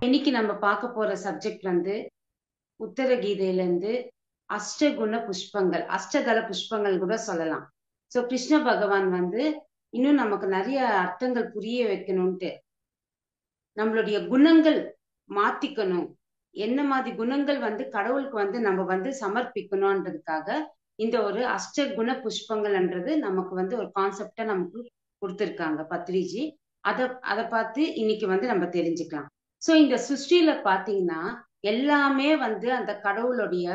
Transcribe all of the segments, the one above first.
இன்னைக்கு நம்ம பார்க்க போற சப்ஜெக்ட் வந்து உத்தர கீதையில இருந்து அஷ்டகுண புஷ்பங்கள், அஷ்டதள புஷ்பங்கள் கூட சொல்லலாம். சோ கிருஷ்ண பகவான் வந்து இன்னும் நமக்கு நிறைய அர்த்தங்கள் புரிய வைக்கணும்ட்டு நம்மளுடைய குணங்கள் மாத்திக்கணும், என்ன மாதிரி குணங்கள் வந்து கடவுளுக்கு வந்து நம்ம வந்து சமர்ப்பிக்கணும்ன்றதுக்காக இந்த ஒரு அஷ்டகுண புஷ்பங்கள்ன்றது நமக்கு வந்து ஒரு கான்செப்டா நமக்கு கொடுத்திருக்காங்க பத்ரிஜி. அதை பார்த்து இன்னைக்கு வந்து நம்ம தெரிஞ்சுக்கலாம். சோ இந்த சிருஷ்டியில பாத்தீங்கன்னா எல்லாமே வந்து அந்த கடவுளுடைய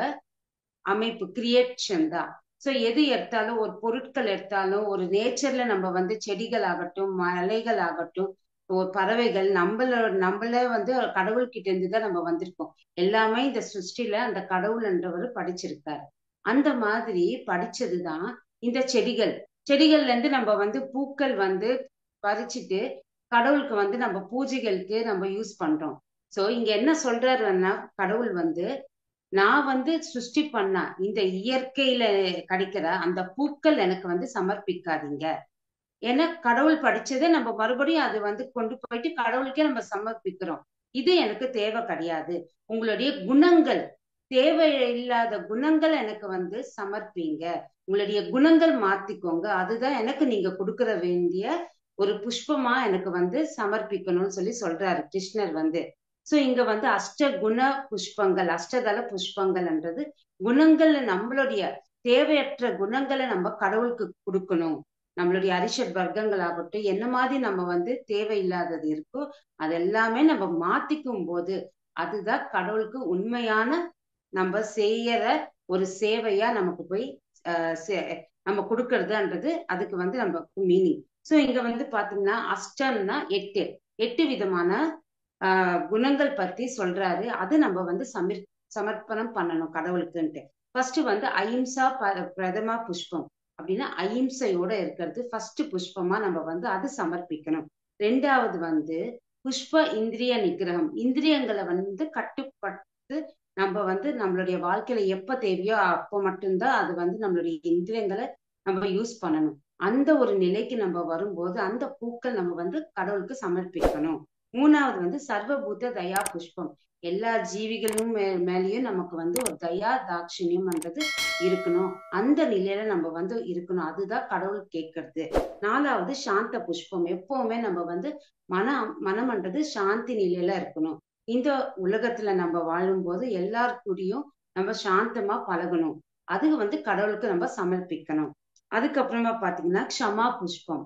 அமைப்பு, கிரியேஷன் தான். சோ எது எடுத்தாலும், ஒரு பொருட்கள் எடுத்தாலும், ஒரு நேச்சர்ல நம்ம வந்து செடிகள் ஆகட்டும், மலைகள் ஆகட்டும், ஒரு பறவைகள், நம்மள வந்து கடவுள்கிட்ட இருந்து தான் நம்ம வந்திருக்கோம். எல்லாமே இந்த சிருஷ்டில அந்த கடவுள் என்றவர் படிச்சிருக்காரு. அந்த மாதிரி படிச்சதுதான் இந்த செடிகள். செடிகள்ல இருந்து நம்ம வந்து பூக்கள் வந்து பறிச்சுட்டு கடவுளுக்கு வந்து நம்ம பூஜைகளுக்கு நம்ம யூஸ் பண்றோம். சோ இங்க என்ன சொல்றாருன்னா, கடவுள் வந்து நான் வந்து சிருஷ்டி பண்ணா இந்த இயற்கையில கிடைக்கிற அந்த பூக்கள் எனக்கு வந்து சமர்ப்பிக்காதீங்க. ஏன்னா கடவுள் படிச்சதை நம்ம மறுபடியும் அது வந்து கொண்டு போயிட்டு கடவுளுக்கே நம்ம சமர்ப்பிக்கிறோம். இது எனக்கு தேவை கிடையாது. உங்களுடைய குணங்கள், தேவையில்லாத குணங்கள் எனக்கு வந்து சமர்ப்பீங்க. உங்களுடைய குணங்கள் மாத்திக்கோங்க, அதுதான் எனக்கு நீங்க கொடுக்கற வேண்டிய ஒரு புஷ்பமா எனக்கு வந்து சமர்ப்பிக்கணும்னு சொல்லி சொல்றாரு கிருஷ்ணர் வந்து. சோ இங்க வந்து அஷ்ட குண புஷ்பங்கள், அஷ்டதள புஷ்பங்கள்ன்றது குணங்கள்ல நம்மளுடைய தேவையற்ற குணங்களை நம்ம கடவுளுக்கு கொடுக்கணும். நம்மளுடைய அரிஷட் வர்க்கங்கள் ஆகட்டும், என்ன மாதிரி நம்ம வந்து தேவையில்லாதது இருக்கோ அதெல்லாமே நம்ம மாத்திக்கும் போது அதுதான் கடவுளுக்கு உண்மையான நம்ம செய்யற ஒரு சேவையா நமக்கு போய் நம்ம கொடுக்கறதுன்றது அதுக்கு வந்து நம்ம மீனிங். சோ இங்க வந்து பாத்தீங்கன்னா அஷ்டம்னா எட்டு, எட்டு விதமான குணங்கள் பத்தி சொல்றாரு. அது நம்ம வந்து சமர்ப்பணம் பண்ணணும் கடவுளுக்குன்ட்டு. ஃபர்ஸ்ட் வந்து அஹிம்சா பிரதமா புஷ்பம் அப்படின்னா அஹிம்சையோட இருக்கிறது ஃபர்ஸ்ட் புஷ்பமா நம்ம வந்து அது சமர்ப்பிக்கணும். ரெண்டாவது வந்து புஷ்ப இந்திரிய நிகிரகம், இந்திரியங்களை வந்து கட்டுப்பட்டு நம்ம வந்து நம்மளுடைய வாழ்க்கையில எப்ப தேவையோ அப்போ மட்டும்தான் அது வந்து நம்மளுடைய இந்திரியங்களை நம்ம யூஸ் பண்ணணும். அந்த ஒரு நிலைக்கு நம்ம வரும்போது அந்த பூக்கள் நம்ம வந்து கடவுளுக்கு சமர்ப்பிக்கணும். மூணாவது வந்து சர்வபூத தயா புஷ்பம், எல்லா ஜீவிகளும் மேலேயும் நமக்கு வந்து ஒரு தயா தாட்சிணியம்ன்றது இருக்கணும். அந்த நிலையில நம்ம வந்து இருக்கணும், அதுதான் கடவுள் கேட்கறது. நாலாவது சாந்த புஷ்பம், எப்பவுமே நம்ம வந்து மனம்ன்றது சாந்தி நிலையில இருக்கணும். இந்த உலகத்துல நம்ம வாழும்போது எல்லாருக்கூடயும் நம்ம சாந்தமா பழகணும், அது வந்து கடவுளுக்கு நம்ம சமர்ப்பிக்கணும். அதுக்கப்புறமா பாத்தீங்கன்னா க்ஷமா புஷ்பம்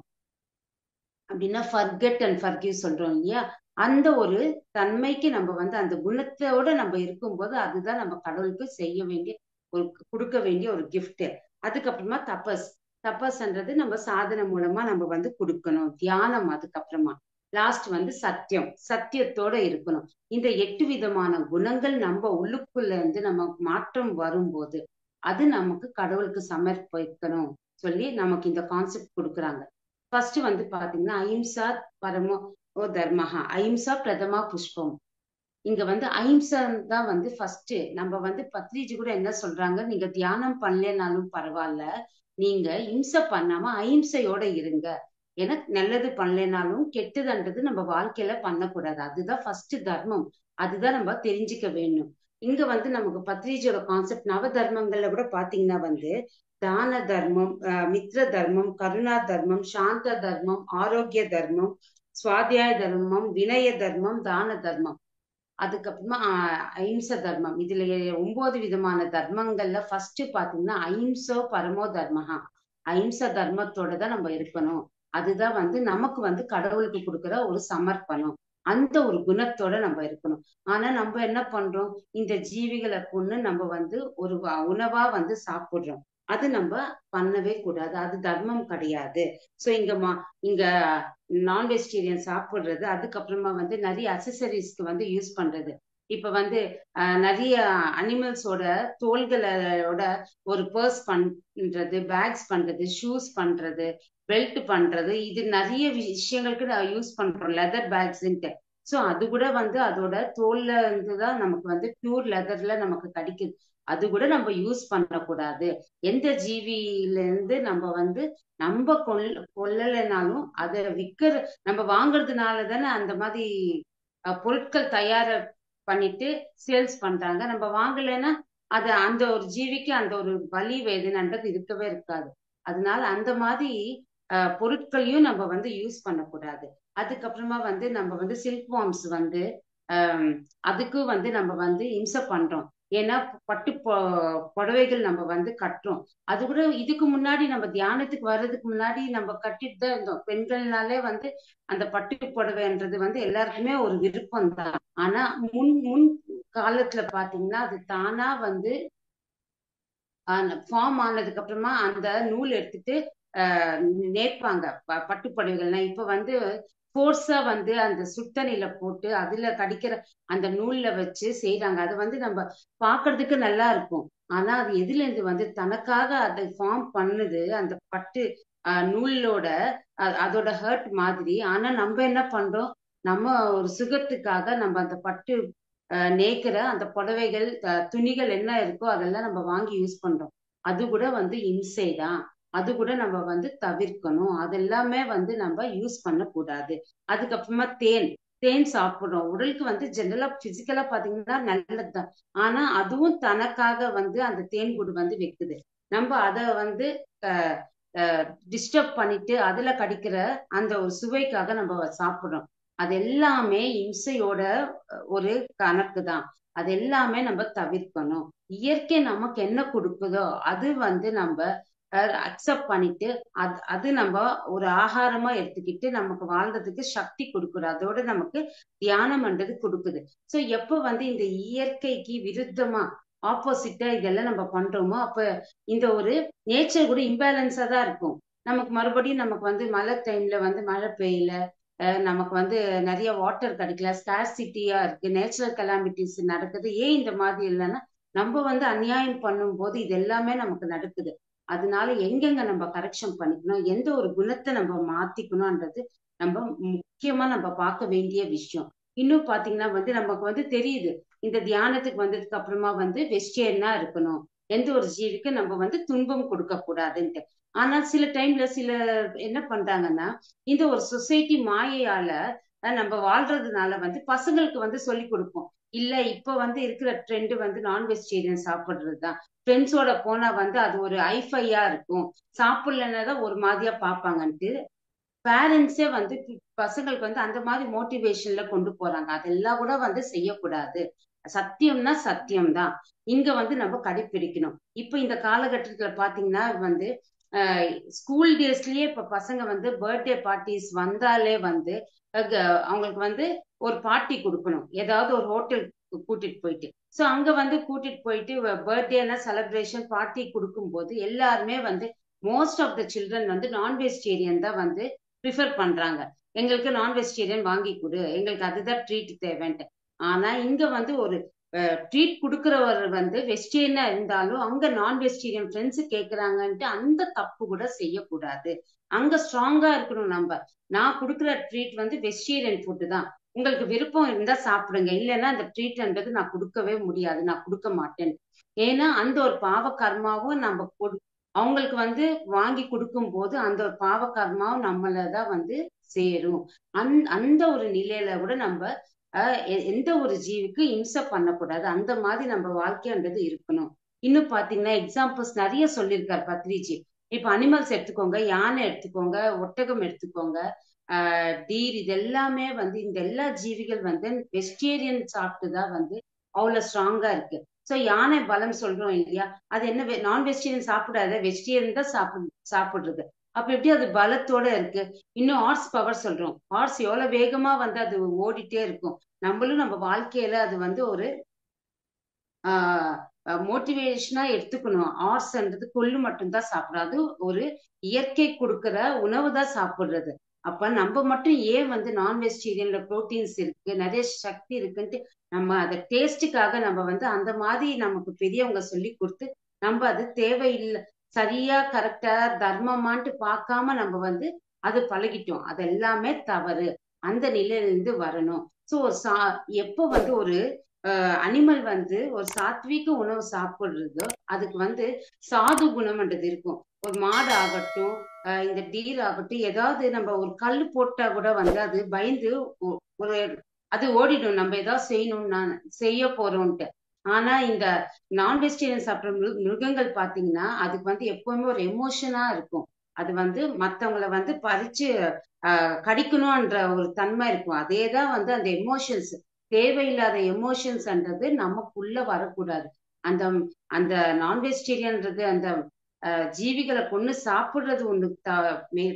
அப்படின்னா ஃபர்கெட் அண்ட் ஃபர்கிவ் சொல்றோம் இல்லையா, அந்த ஒரு தன்மைக்கு நம்ம வந்து அந்த குணத்தோட நம்ம இருக்கும்போது அதுதான் நம்ம கடவுளுக்கு செய்ய வேண்டிய ஒரு கொடுக்க வேண்டிய ஒரு கிஃப்ட். அதுக்கப்புறமா தபஸ், தபஸ்ன்றது நம்ம சாதனை மூலமா நம்ம வந்து கொடுக்கணும், தியானம். அதுக்கப்புறமா லாஸ்ட் வந்து சத்தியம், சத்தியத்தோட இருக்கணும். இந்த 8 விதமான குணங்கள் நம்ம உள்ளுக்குள்ள இருந்து நம்ம மாற்றம் வரும்போது அது நமக்கு கடவுளுக்கு சமர்ப்பிக்கணும் சொல்லி நமக்கு இந்த கான்செப்ட் கொடுக்குறாங்க. ஃபர்ஸ்ட் வந்து பாத்தீங்கன்னா அஹிம்சா பரமோ தர்மஹா, அஹிம்சா பிரதமா புஷ்பம். இங்க வந்து அஹிம்சா தான் வந்து ஃபர்ஸ்ட். நம்ம வந்து பத்ரிஜி கூட என்ன சொல்றாங்க, நீங்க தியானம் பண்ணலனாலும் பரவாயில்ல, நீங்க இம்சை பண்ணாம அஹிம்சையோட இருங்க. ஏன்னா நல்லது பண்ணலனாலும் கெட்டதுன்றது நம்ம வாழ்க்கையில பண்ணக்கூடாது, அதுதான் ஃபர்ஸ்ட் தர்மம். அதுதான் நம்ம தெரிஞ்சுக்க வேணும். இங்க வந்து நமக்கு பத்ரிஜியோட கான்செப்ட் நவ தர்மங்கள்ல கூட பாத்தீங்கன்னா வந்து தான தர்மம், மித்ர தர்மம், கருணா தர்மம், சாந்த தர்மம், ஆரோக்கிய தர்மம், சுவாத்தியாய தர்மம், வினய தர்மம், தான தர்மம், அதுக்கப்புறமா அஹிம்ச தர்மம். இதுல 9 விதமான தர்மங்கள்ல ஃபர்ஸ்ட் பாத்தீங்கன்னா அஹிம்சோ பரமோ தர்மஹா, அஹிம்ச தர்மத்தோட தான் நம்ம இருக்கணும். அதுதான் வந்து நமக்கு வந்து கடவுளுக்கு கொடுக்குற ஒரு சமர்ப்பணம், அந்த ஒரு குணத்தோட நம்ம இருக்கணும். ஆனா நம்ம என்ன பண்றோம், இந்த ஜீவிகளை கொண்டு நம்ம வந்து ஒரு உணவா வந்து சாப்பிடுறோம். அது நம்ம பண்ணவே கூடாது, அது தர்மம் கிடையாது. சோ இங்க நான் வெஜிடேரியன் சாப்பிடுறது, அதுக்கப்புறமா வந்து நிறைய அக்சசரிஸ்க்கு வந்து யூஸ் பண்றது. இப்ப வந்து நிறைய அனிமல்ஸோட தோள்களோட ஒரு பர்ஸ் பண்றது, பேக்ஸ் பண்றது, ஷூஸ் பண்றது, பெல்ட் பண்றது, இது நிறைய விஷயங்களுக்கு யூஸ் பண்றோம் லெதர் பேக்ஸ்ன்ட்டு. சோ அது கூட வந்து அதோட தோல்ல இருந்துதான் நமக்கு வந்து பியூர் லெதர்ல நமக்கு கிடைக்குது. அது கூட நம்ம யூஸ் பண்ணக்கூடாது. எந்த ஜீவியில இருந்து நம்ம வந்து நம்ம கொல்லலைனாலும் அதை நம்ம வாங்குறதுனால தானே அந்த மாதிரி பொருட்கள் தயார பண்ணிட்டு சேல்ஸ் பண்றாங்க. நம்ம வாங்கலைன்னா அது அந்த ஒரு ஜீவிக்கு அந்த ஒரு வலி வேதனைன்றது இருக்கவே இருக்காது. அதனால அந்த மாதிரி பொருட்களையும் நம்ம வந்து யூஸ் பண்ணக்கூடாது. அதுக்கப்புறமா வந்து நம்ம வந்து சில்க் வார்ம்ஸ் வந்து அதுக்கும் வந்து நம்ம வந்து இம்சை பண்றோம். ஏன்னா பட்டு புடவைகள் நம்ம வந்து கட்டுறோம். அது கூட இதுக்கு முன்னாடி நம்ம தியானத்துக்கு வர்றதுக்கு முன்னாடி நம்ம கட்டிட்டு தான் இருந்தோம். பெண்கள்னாலே வந்து அந்த பட்டு புடவைன்றது வந்து எல்லாருக்குமே ஒரு விருப்பம் தான். ஆனா முன் முன் காலத்துல பாத்தீங்கன்னா அது தானா வந்து ஃபார்ம் ஆனதுக்கு அப்புறமா அந்த நூல் எடுத்துட்டு நேர்ப்பாங்க பட்டு புடவைகள்னா. இப்ப வந்து ஃபோர்ஸா வந்து அந்த சுத்தணில போட்டு அதுல கடிக்கிற அந்த நூல்ல வச்சு செய்யறாங்க. அது வந்து நம்ம பாக்குறதுக்கு நல்லா இருக்கும். ஆனா அது எதுல இருந்து வந்து தனக்காக அதை ஃபார்ம் பண்ணுது அந்த பட்டு நூலோட அதோட ஹர்ட் மாதிரி. ஆனா நம்ம என்ன பண்றோம், நம்ம ஒரு சுகத்துக்காக நம்ம அந்த பட்டு நேக்கிற அந்த புடவைகள் துணிகள் என்ன இருக்கோ அதெல்லாம் நம்ம வாங்கி யூஸ் பண்றோம். அது கூட வந்து இம்சைதான். அது கூட நம்ம வந்து தவிர்க்கணும். அதெல்லாமே வந்து நம்ம யூஸ் பண்ணக்கூடாது. அதுக்கப்புறமா தேன் தேன் சாப்பிடுறோம். உடலுக்கு வந்து ஜெனரலா பிசிக்கலா பாத்தீங்கன்னா நல்லதுதான். ஆனா அதுவும் தனக்காக வந்து அந்த தேன் கூடு வந்து வைக்குது. நம்ம அதை வந்து டிஸ்டர்ப் பண்ணிட்டு அதுல கடிக்கிற அந்த ஒரு சுவைக்காக நம்ம சாப்பிடுறோம். அது எல்லாமே இம்சையோட ஒரு கணக்கு தான். அது எல்லாமே நம்ம தவிர்க்கணும். இயற்கை நமக்கு என்ன கொடுக்குதோ அது வந்து நம்ம அக்செப்ட் பண்ணிட்டு அது நம்ம ஒரு ஆகாரமா எடுத்துக்கிட்டு நமக்கு வாழ்றதுக்கு சக்தி கொடுக்குது. அதோட நமக்கு தியானம் பண்றது கொடுக்குது. சோ எப்ப வந்து இந்த இயற்கைக்கு விருத்தமா ஆப்போசிட்டா இதெல்லாம் நம்ம பண்றோமோ அப்ப இந்த ஒரு நேச்சர் கூட இம்பேலன்ஸா தான் இருக்கும். நமக்கு மறுபடியும் நமக்கு வந்து மழை டைம்ல வந்து மழை பெய்யல, நமக்கு வந்து நிறைய வாட்டர் கிடைக்கல, ஸ்கார்சிட்டியா இருக்கு, நேச்சுரல் கலாமிட்டிஸ் நடக்குது. ஏன் இந்த மாதிரி இல்லைன்னா நம்ம வந்து அநியாயம் பண்ணும் போது இது எல்லாமே நமக்கு நடக்குது. அதனால எங்கெங்க நம்ம கரெக்ஷன் பண்ணிக்கணும், எந்த ஒரு குணத்தை நம்ம மாத்திக்கணும்ன்றது நம்ம முக்கியமா நம்ம பார்க்க வேண்டிய விஷயம். இன்னும் பாத்தீங்கன்னா வந்து நமக்கு வந்து தெரியுது இந்த தியானத்துக்கு வந்ததுக்கு அப்புறமா வந்து வெஜிடேரியனா இருக்கணும், எந்த ஒரு ஜீவிக்கு நம்ம வந்து துன்பம் கொடுக்க கூடாதுன்ட்டு. ஆனா சில டைம்ல சில என்ன பண்றாங்கன்னா இந்த ஒரு சொசைட்டி மாயையால நம்ம வாழ்றதுனால வந்து பசங்களுக்கு வந்து சொல்லி கொடுப்போம். இல்ல இப்ப வந்து இருக்கிற ட்ரெண்ட் வந்து நான் வெஜிடேரியன் சாப்பிடுறதுதான். ஃப்ரெண்ட்ஸோட போனா வந்து அது ஒரு ஐஃபையா இருக்கும், சாப்பிடலன்னா தான் ஒரு மாதிரியா பார்ப்பாங்கன்ட்டு பேரண்ட்ஸே வந்து பசங்களுக்கு வந்து அந்த மாதிரி மோட்டிவேஷன்ல கொண்டு போறாங்க. அதெல்லாம் கூட வந்து செய்யக்கூடாது. சத்தியம்னா சத்தியம்தான். இங்க வந்து நம்ம கடைபிடிக்கணும். இப்ப இந்த காலகட்டத்துல பாத்தீங்கன்னா வந்து ஸ்கூல் டேஸ்லயே இப்ப பசங்க வந்து பர்த்டே பார்ட்டிஸ் வந்தாலே வந்து அவங்களுக்கு வந்து ஒரு பார்ட்டி கொடுக்கணும், ஏதாவது ஒரு ஹோட்டல் கூட்டிட்டு போயிட்டு. சோ அங்க வந்து கூட்டிட்டு போயிட்டு பர்த்டேனா செலிப்ரேஷன் பார்ட்டி கொடுக்கும் போது எல்லாருமே வந்து மோஸ்ட் ஆஃப் த சில்ட்ரன் வந்து நான் வெஜிடேரியன் தான் வந்து ப்ரிஃபர் பண்றாங்க. எங்களுக்கு நான் வெஜிடேரியன் வாங்கி கொடு, எங்களுக்கு அதுதான் ட்ரீட் தேவைன்ட்டு. ஆனா இங்க வந்து ஒரு ட்ரீட் கொடுக்குறவர் வந்து வெஜிடேரியனா இருந்தாலும் அங்க நான் வெஜிடேரியன் ஃப்ரெண்ட்ஸ் கேட்கறாங்கன்ட்டு அந்த தப்பு கூட செய்யக்கூடாது. அங்க ஸ்ட்ராங்கா இருக்கணும் நம்ம. நான் கொடுக்குற ட்ரீட் வந்து வெஜிடேரியன் ஃபுட்டு தான், உங்களுக்கு விருப்பம் இருந்தா சாப்பிடுங்க, இல்லைன்னா அந்த ட்ரீட்ன்றது நான் கொடுக்கவே முடியாது, நான் கொடுக்க மாட்டேன். ஏன்னா அந்த ஒரு பாவ கர்மாவும் நம்ம அவங்களுக்கு வந்து வாங்கி கொடுக்கும் போது அந்த ஒரு பாவ கர்மாவும் நம்மளதான் வந்து சேரும். அந்த ஒரு நிலையில கூட நம்ம எந்த ஒரு ஜீவிக்கு இம்சை பண்ணக்கூடாது. அந்த மாதிரி நம்ம வாழ்க்கைன்றது இருக்கணும். இன்னும் பாத்தீங்கன்னா எக்ஸாம்பிள்ஸ் நிறைய சொல்லியிருக்காரு பத்ரிஜி. இப்ப அனிமல்ஸ் எடுத்துக்கோங்க, யானை எடுத்துக்கோங்க, ஒட்டகம் எடுத்துக்கோங்க, டீர், இது எல்லாமே வந்து இந்த எல்லா ஜீவிகள் வந்து வெஜிடேரியன் சாப்பிட்டுதான் வந்து அவ்வளவு ஸ்ட்ராங்கா இருக்கு. சோ யானை பலம் சொல்றோம் இல்லையா, அது என்ன நான் வெஜிடேரியன் சாப்பிடாத, வெஜிடேரியன் தான் சாப்பிடுறது. அப்ப எப்படி அது பலத்தோட இருக்கு. இன்னும் ஹார்ஸ் பவர் சொல்றோம், ஹார்ஸ் எவ்வளவு வேகமா வந்து அது ஓடிட்டே இருக்கும். நம்மளும் நம்ம வாழ்க்கையில அது வந்து ஒரு ஆஹ் மோட்டிவேஷனா எடுத்துக்கணும். ஹார்ஸ்ன்றது கொள்ளு மட்டும்தான் சாப்பிடாது, ஒரு இயற்கை கொடுக்கிற உணவு தான் சாப்பிடுறது. அப்ப நம்ம மட்டும் ஏன் வந்து நான் வெஜிடேரியன்ல புரோட்டீன்ஸ் இருக்கு, நிறைய சக்தி இருக்குன்ட்டு நம்ம அதை டேஸ்டுக்காக நம்ம வந்து அந்த மாதிரி நமக்கு பெரியவங்க சொல்லி கொடுத்து நம்ம அது தேவையில்லை, சரியா கரெக்டா தர்மமான்ட்டு பார்க்காம நம்ம வந்து அது பழகிட்டோம். அது எல்லாமே தவறு. அந்த நிலையிலிருந்து வரணும். சோ எப்போ வந்து ஒரு அனிமல் வந்து ஒரு சாத்வீக உணவு சாப்பிடுறதோ அதுக்கு வந்து சாது குணம்ன்றது இருக்கும். ஒரு மாடு ஆகட்டும், இந்த டீர் ஆகட்டும், ஏதாவது நம்ம ஒரு கல் போட்டா கூட வந்து அது பயந்து ஒரு அது ஓடிடும், நம்ம ஏதாவது செய்யணும்னா செய்ய போறோம்ட்டு. ஆனா இந்த நான் வெஜிடேரியன் சாப்பிட்ற மிருகங்கள் பாத்தீங்கன்னா அதுக்கு வந்து எப்பவுமே ஒரு எமோஷனா இருக்கும். அது வந்து மத்தவங்கள வந்து பறிச்சு கடிக்கணும்ன்ற ஒரு தன்மை இருக்கும். அதேதான் வந்து அந்த எமோஷன்ஸ், தேவையில்லாத எமோஷன்ஸ்ன்றது நமக்குள்ள வரக்கூடாது. அந்த அந்த நான் வெஜிடேரியன்றது அந்த ஜீவிகளை கொண்டு சாப்பிடுறது ஒண்ணு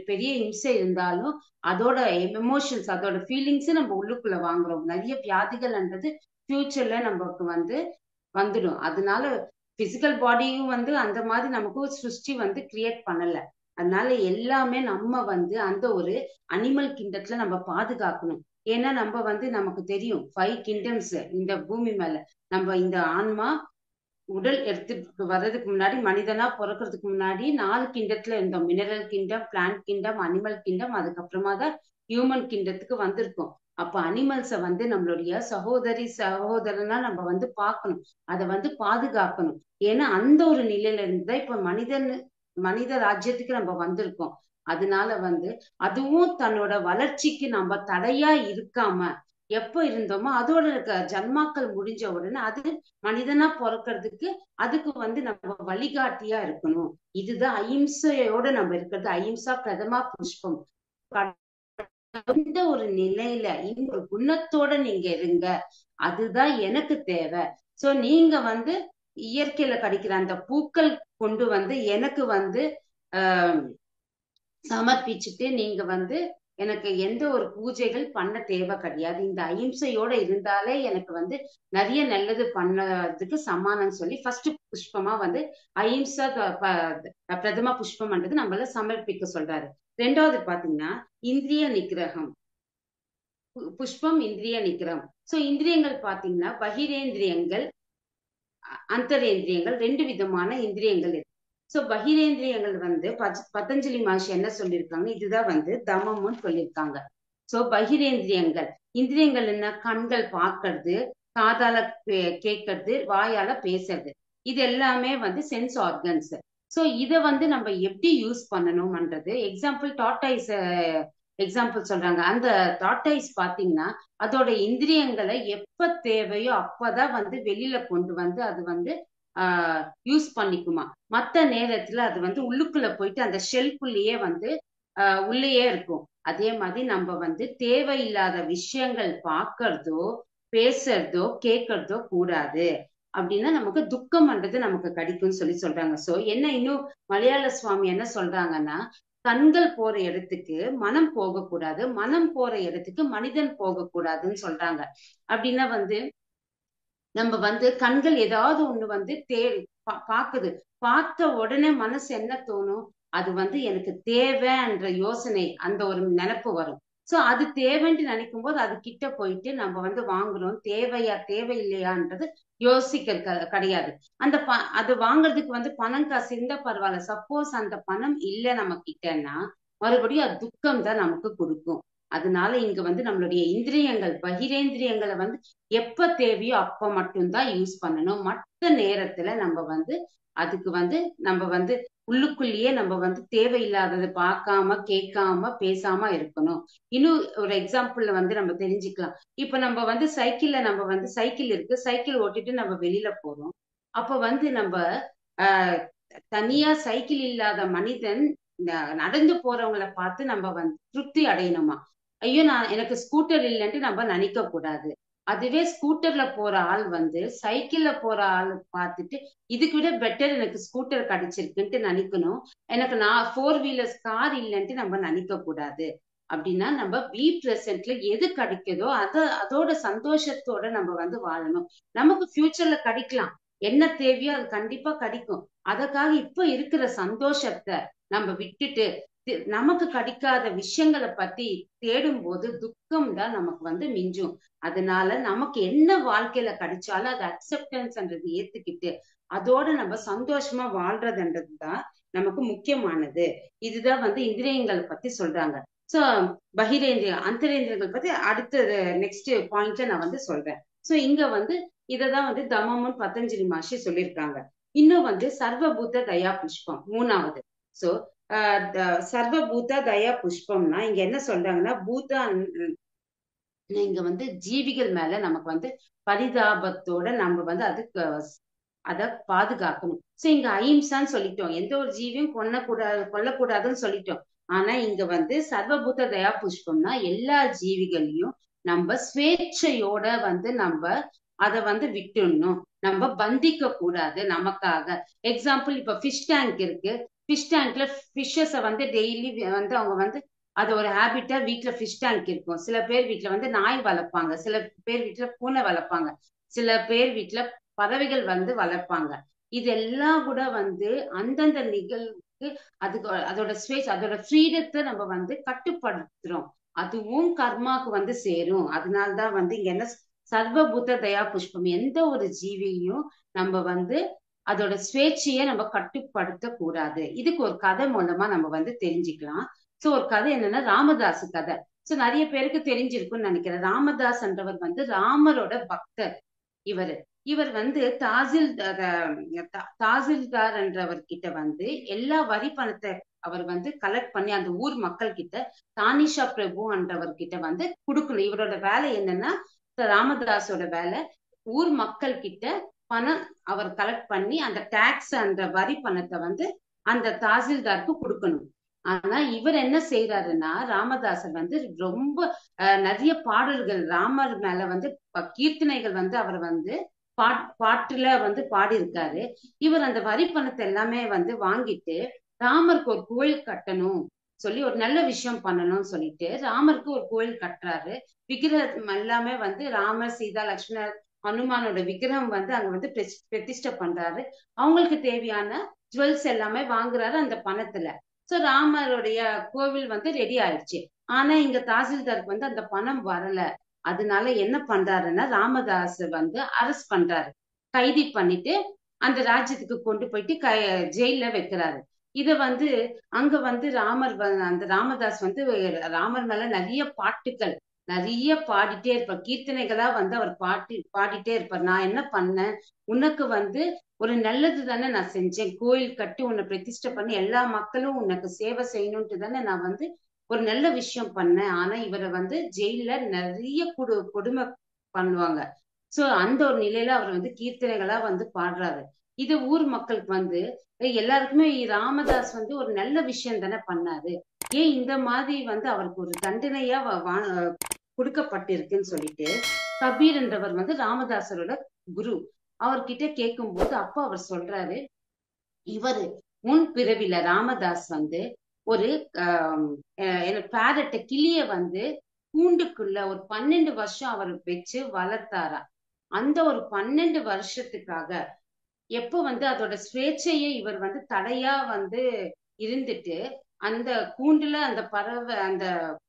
பெரிய இம்சை இருந்தாலும் அதோட எமோஷன்ஸ், அதோட ஃபீலிங்ஸ் நம்ம உள்ளுக்குள்ள வாங்குறோம். நிறைய வியாதிகள்ன்றது ஃபியூச்சர்ல நமக்கு வந்து வந்துடும். அதனால பிசிக்கல் பாடியும் வந்து அந்த மாதிரி நமக்கு ஒரு சிருஷ்டி வந்து கிரியேட் பண்ணல. அதனால எல்லாமே நம்ம வந்து அந்த ஒரு அனிமல் கிண்டத்துல நம்ம பாதுகாக்கணும். ஏன்னா நம்ம வந்து நமக்கு தெரியும் 5 கிங்டம்ஸ் இந்த பூமி மேல. நம்ம இந்த ஆன்மா உடல் எடுத்துட்டு வர்றதுக்கு முன்னாடி, மனிதனா பிறக்கிறதுக்கு முன்னாடி 4 கிண்டத்துல இருந்தோம். Mineral kingdom, plant kingdom, animal kingdom, அதுக்கப்புறமா தான் ஹியூமன் கிங்டத்துக்கு வந்திருக்கோம். அப்ப அனிமல்ஸ வந்து நம்மளுடைய சகோதரி சகோதரனா நம்ம வந்து பார்க்கணும், அதை வந்து பாதுகாக்கணும். ஏன்னா அந்த ஒரு நிலையில இருந்துதான் இப்ப மனித ராஜ்யத்துக்கு நம்ம வந்திருக்கோம். அதனால வந்து அதுவும் தன்னோட வளர்ச்சிக்கு நம்ம தடையா இருக்காம எப்ப இருந்தோமோ அதோட இருக்க ஜன்மாக்கள் முடிஞ்ச உடனே அது மனிதனா பிறக்கிறதுக்கு அதுக்கு வந்து நம்ம வழிகாட்டியா இருக்கணும். இதுதான் அஹிம்சையோட நம்ம இருக்கிறது. அஹிம்சா பிரதமா புஷ்பம். இந்த ஒரு நிலையில இந்த ஒரு குணத்தோட நீங்க இருங்க, அதுதான் எனக்கு தேவை. சோ நீங்க வந்து இயற்கையில கிடைக்கிற அந்த பூக்கள் கொண்டு வந்து எனக்கு வந்து ஆஹ் சமர்ப்பிச்சுட்டு நீங்க வந்து எனக்கு எந்த ஒரு பூஜைகள் பண்ண தேவை கிடையாது. இந்த அஹிம்சையோட இருந்தாலே எனக்கு வந்து நிறைய நல்லது பண்ணதுக்கு சமானம் சொல்லி ஃபர்ஸ்ட் புஷ்பமா வந்து அஹிம்சா பிரதம புஷ்பம்ன்றது நம்மள சமர்ப்பிக்க சொல்றாரு. ரெண்டாவது பாத்தீங்கன்னா இந்திரிய நிகிரகம். புஷ்பம் இந்திரிய நிகிரகம். சோ இந்திரியங்கள் பாத்தீங்கன்னா பகிரேந்திரியங்கள், அந்தரேந்திரியங்கள், 2 விதமான இந்திரியங்கள் இருக்கு. சோ பகிரேந்திரியங்கள் வந்து பதஞ்சலி மகர்ஷி என்ன சொல்லியிருக்காங்க, இதுதான் வந்து தமம்னு சொல்லியிருக்காங்க. சோ பகிரேந்திரியங்கள், இந்திரியங்கள் என்ன, கண்கள் பார்க்கறது, காதால கேட்கறது, வாயால பேசுறது, இது எல்லாமே வந்து சென்ஸ் ஆர்கன்ஸ். சோ இத வந்து நம்ம எப்படி யூஸ் பண்ணணும்ன்றது எக்ஸாம்பிள் டாட்டாய்ஸ் எக்ஸாம்பிள் சொல்றாங்க. அந்த டாட்டாய்ஸ் பாத்தீங்கன்னா அதோட இந்திரியங்களை எப்ப தேவையோ அப்பதான் வந்து வெளியில கொண்டு வந்து அது வந்து யூஸ் பண்ணிக்குமா. மத்த நேரத்துல அது வந்து உள்ளுக்குள்ள போயிட்டு அந்த ஷெல்குள்ளேயே வந்து உள்ளேயே இருக்கும். அதே மாதிரி நம்ம வந்து தேவையில்லாத விஷயங்கள் பார்க்கறதோ பேசுறதோ கேட்கறதோ கூடாது. அப்படின்னா நமக்கு துக்கம்ன்றது நமக்கு கிடைக்கும்னு சொல்லி சொல்றாங்க. சோ என்ன இன்னும் மலையாள சுவாமி என்ன சொல்றாங்கன்னா, கண்கள் போற இடத்துக்கு மனம் போகக்கூடாது, மனம் போற இடத்துக்கு மனிதன் போகக்கூடாதுன்னு சொல்றாங்க. அப்படின்னா வந்து நம்ம வந்து கண்கள் ஏதாவது ஒண்ணு வந்து பாக்குது, பார்த்த உடனே மனசு என்ன தோணும், அது வந்து எனக்கு தேவைன்ற யோசனை, அந்த ஒரு நினைப்பு வரும். சோ அது தேவைன்னு நினைக்கும் போது அது கிட்ட போயிட்டு நம்ம வந்து வாங்குறோம். தேவையா தேவையில்லையான்றது யோசிக்க கிடையாது. அந்த அது வாங்குறதுக்கு வந்து பணம் காசு இருந்தா பரவாயில்ல. சப்போஸ் அந்த பணம் இல்லை நம்ம கிட்டன்னா மறுபடியும் அது துக்கம் தான் நமக்கு கொடுக்கும். அதனால இங்க வந்து நம்மளுடைய இந்திரியங்கள் பகிரேந்திரியங்களை வந்து எப்ப தேவையோ அப்ப மட்டும்தான் யூஸ் பண்ணணும். மற்ற நேரத்துல நம்ம வந்து அதுக்கு வந்து நம்ம வந்து உள்ளுக்குள்ளேயே நம்ம வந்து தேவையில்லாததை பார்க்காம கேட்காம பேசாம இருக்கணும். இன்னும் ஒரு எக்ஸாம்பிள் வந்து நம்ம தெரிஞ்சுக்கலாம். இப்ப நம்ம வந்து நம்ம வந்து சைக்கிள் இருக்கு, சைக்கிள் ஓட்டிட்டு நம்ம வெளியில போறோம். அப்ப வந்து நம்ம ஆஹ் தனியா சைக்கிள் இல்லாத மனிதன் நடந்து போறவங்களை பார்த்து நம்ம வந்து திருப்தி அடையணுமா. ஐயோ எனக்கு ஸ்கூட்டர் இல்லைன்ட்டு நம்ம நினைக்க கூடாது. அதுவே ஸ்கூட்டர்ல போற ஆள் வந்து சைக்கிள்ல போற ஆள் பார்த்துட்டு இதுக்கு விட பெட்டர் எனக்கு ஸ்கூட்டர் கிடைச்சிருக்குன்ட்டு நினைக்கணும். எனக்கு நான் 4 வீலர்ஸ் கார் இல்லைன்ட்டு நம்ம நினைக்க கூடாது. அப்படின்னா நம்ம பி பிரசன்ட்ல எது கிடைக்குதோ அதோட சந்தோஷத்தோட நம்ம வந்து வாழணும். நமக்கு ஃபியூச்சர்ல கிடைக்கலாம், என்ன தேவையோ அது கண்டிப்பா கிடைக்கும். அதற்காக இப்ப இருக்கிற சந்தோஷத்தை நம்ம விட்டுட்டு நமக்கு கிடைக்காத விஷயங்களை பத்தி தேடும் போது துக்கம் தான் நமக்கு வந்து மிஞ்சும். அதனால நமக்கு என்ன வாழ்க்கையில கிடைச்சாலும் அது அக்செப்டன்ஸ்ன்றது ஏத்துக்கிட்டு அதோட நம்ம சந்தோஷமா வாழ்றதுன்றதுதான் நமக்கு முக்கியமானது. இதுதான் வந்து இந்திரியங்களை பத்தி சொல்றாங்க. சோ பகிரேந்திரிய அந்தரேந்திரியங்கள் பத்தி அடுத்த நெக்ஸ்ட் பாயிண்ட்ல நான் வந்து சொல்றேன். சோ இங்க வந்து இததான் வந்து தமமுன் பதஞ்சலி மகர்ஷி சொல்லியிருக்காங்க. இன்னும் வந்து சர்வபூத தயா புஷ்பம் மூணாவது. சோ சர்வபூத தயா புஷ்பம்னா இங்க என்ன சொல்றாங்கன்னா, இங்க வந்து ஜீவிகள் மேல நமக்கு வந்து பரிதாபத்தோட நம்ம வந்து அதுக்கு அத பாதுகாக்கணும். சோ இங்க அஹிம்சான்னு சொல்லிட்டோம், எந்த ஒரு ஜீவியும் கொல்லக்கூடாதுன்னு சொல்லிட்டோம். ஆனா இங்க வந்து சர்வபூத தயா புஷ்பம்னா எல்லா ஜீவிகளையும் நம்ம ஸ்வேட்சையோட வந்து நம்ம அத வந்து விட்டுடணும். நம்ம பந்திக்க கூடாது நமக்காக. எக்ஸாம்பிள், இப்ப ஃபிஷ் டேங்க் இருக்கு. ஃபிஷ் டேங்க்ல ஃபிஷ்ஷஸ வந்து டெய்லி வந்து அவங்க வந்து அது ஒரு ஹேபிட்டா வீட்டுல ஃபிஷ் டேங்க் இருக்கும். சில பேர் வீட்டுல வந்து நாய் வளர்ப்பாங்க, சில பேர் வீட்டுல பூனை வளர்ப்பாங்க, சில பேர் வீட்டுல பறவைகள் வந்து வளர்ப்பாங்க. இதெல்லாம் கூட வந்து அந்தந்த நிகழ்வுக்கு அதுக்கு அதோட ஸ்பேஸ் அதோட ஃப்ரீடத்தை நம்ம வந்து கட்டுப்படுத்துறோம். அதுவும் கர்மாக்கு வந்து சேரும். அதனால்தான் வந்து இங்க என்ன, சர்வபூத தயா புஷ்பம், எந்த ஒரு ஜீவியையும் நம்ம வந்து அதோட ஸ்வேட்சையை நம்ம கட்டுப்படுத்த கூடாது. இதுக்கு ஒரு கதை மூலமா நம்ம வந்து தெரிஞ்சுக்கலாம். சோ ஒரு கதை என்னன்னா, ராமதாஸ் கதை. சோ நிறைய பேருக்கு தெரிஞ்சிருக்கும்னு நினைக்கிறேன். ராமதாஸ் என்றவர் வந்து ராமரோட பக்தர். இவர் இவர் வந்து தாசில்தார் என்றவர் கிட்ட வந்து எல்லா வரி பணத்தை அவர் வந்து கலெக்ட் பண்ணி அந்த ஊர் மக்கள் கிட்ட தானிஷா பிரபு என்றவர் கிட்ட வந்து கொடுக்கணும். இவரோட வேலை என்னன்னா, ராமதாஸோட வேலை ஊர் மக்கள் கிட்ட பணம் அவர் கலெக்ட் பண்ணி அந்த டாக்ஸ் அந்த வரி பணத்தை வந்து அந்த தாசில்தாருக்கு கொடுக்கணும். ஆனா இவர் என்ன செய்யறாருன்னா, ராமதாசர் வந்து ரொம்ப நிறைய பாடல்கள் ராமர் மேல வந்து கீர்த்தனைகள் வந்து அவர் வந்து பாட்டுல வந்து பாடியிருக்காரு. இவர் அந்த வரி பணத்தை எல்லாமே வந்து வாங்கிட்டு ராமருக்கு ஒரு கோயில் கட்டணும் சொல்லி, ஒரு நல்ல விஷயம் பண்ணணும்னு சொல்லிட்டு ராமருக்கு ஒரு கோயில் கட்டுறாரு. விக்கிரகம் எல்லாமே வந்து ராமர், சீதா, லட்சுமணர், ஹனுமானோட விக்கிரகம் வந்து அங்க வந்து பிரதிஷ்டை பண்றாரு. அவங்களுக்கு தேவையான ஜுவல்ஸ் எல்லாமே வாங்குறாரு அந்த பணத்துல. சோ ராமருடைய கோவில் வந்து ரெடி ஆயிடுச்சு. ஆனா இங்க தாசில்தாருக்கு வந்து அந்த பணம் வரல. அதனால என்ன பண்றாருன்னா, ராமதாஸ் வந்து அரெஸ்ட் பண்றாரு, கைது பண்ணிட்டு அந்த ராஜ்யத்துக்கு கொண்டு போயிட்டு ஜெயில வைக்கிறாரு. இத வந்து அங்க வந்து அந்த ராமதாஸ் வந்து ராமர் மேல நிறைய பாட்டுக்கள் நிறைய பாடிட்டே இருப்பார். கீர்த்தனைகளா வந்து அவர் பாடிட்டே இருப்பார். நான் என்ன பண்ணேன், உனக்கு வந்து ஒரு நல்லது தானே நான் செஞ்சேன், கோயில் கட்டி உன்னை பிரதிஷ்டை பண்ணி எல்லா மக்களும் உனக்கு சேவை செய்யணும்ட்டு தானே நான் வந்து ஒரு நல்ல விஷயம் பண்ணேன். ஆனா இவரை வந்து ஜெயில நிறைய கொடுமை பண்ணுவாங்க. சோ அந்த ஒரு நிலையில அவர் வந்து கீர்த்தனைகளா வந்து பாடுறாரு. இது ஊர் மக்களுக்கு வந்து எல்லாருக்குமே ராமதாஸ் வந்து ஒரு நல்ல விஷயம் தானே பண்ணாரு, ஏன் இந்த மாதிரி வந்து அவருக்கு ஒரு தண்டனையா கொடுக்கப்பட்டிருக்குன்னு சொல்லிட்டு கபீர் என்றவர் வந்து ராமதாசரோட குரு அவர்கிட்ட கேட்கும் போது அப்ப அவர் சொல்றாரு, இவரு முன் பிறவில ராமதாஸ் வந்து ஒரு பேரட்ட கிளிய வந்து கூண்டுக்குள்ள ஒரு 12 வருஷம் அவர் வச்சு வளர்த்தாரா. அந்த ஒரு 12 வருஷத்துக்காக எப்போ வந்து அதோட சுவேட்சையை இவர் வந்து தடையா வந்து இருந்துட்டு அந்த கூண்டுல அந்த பறவை அந்த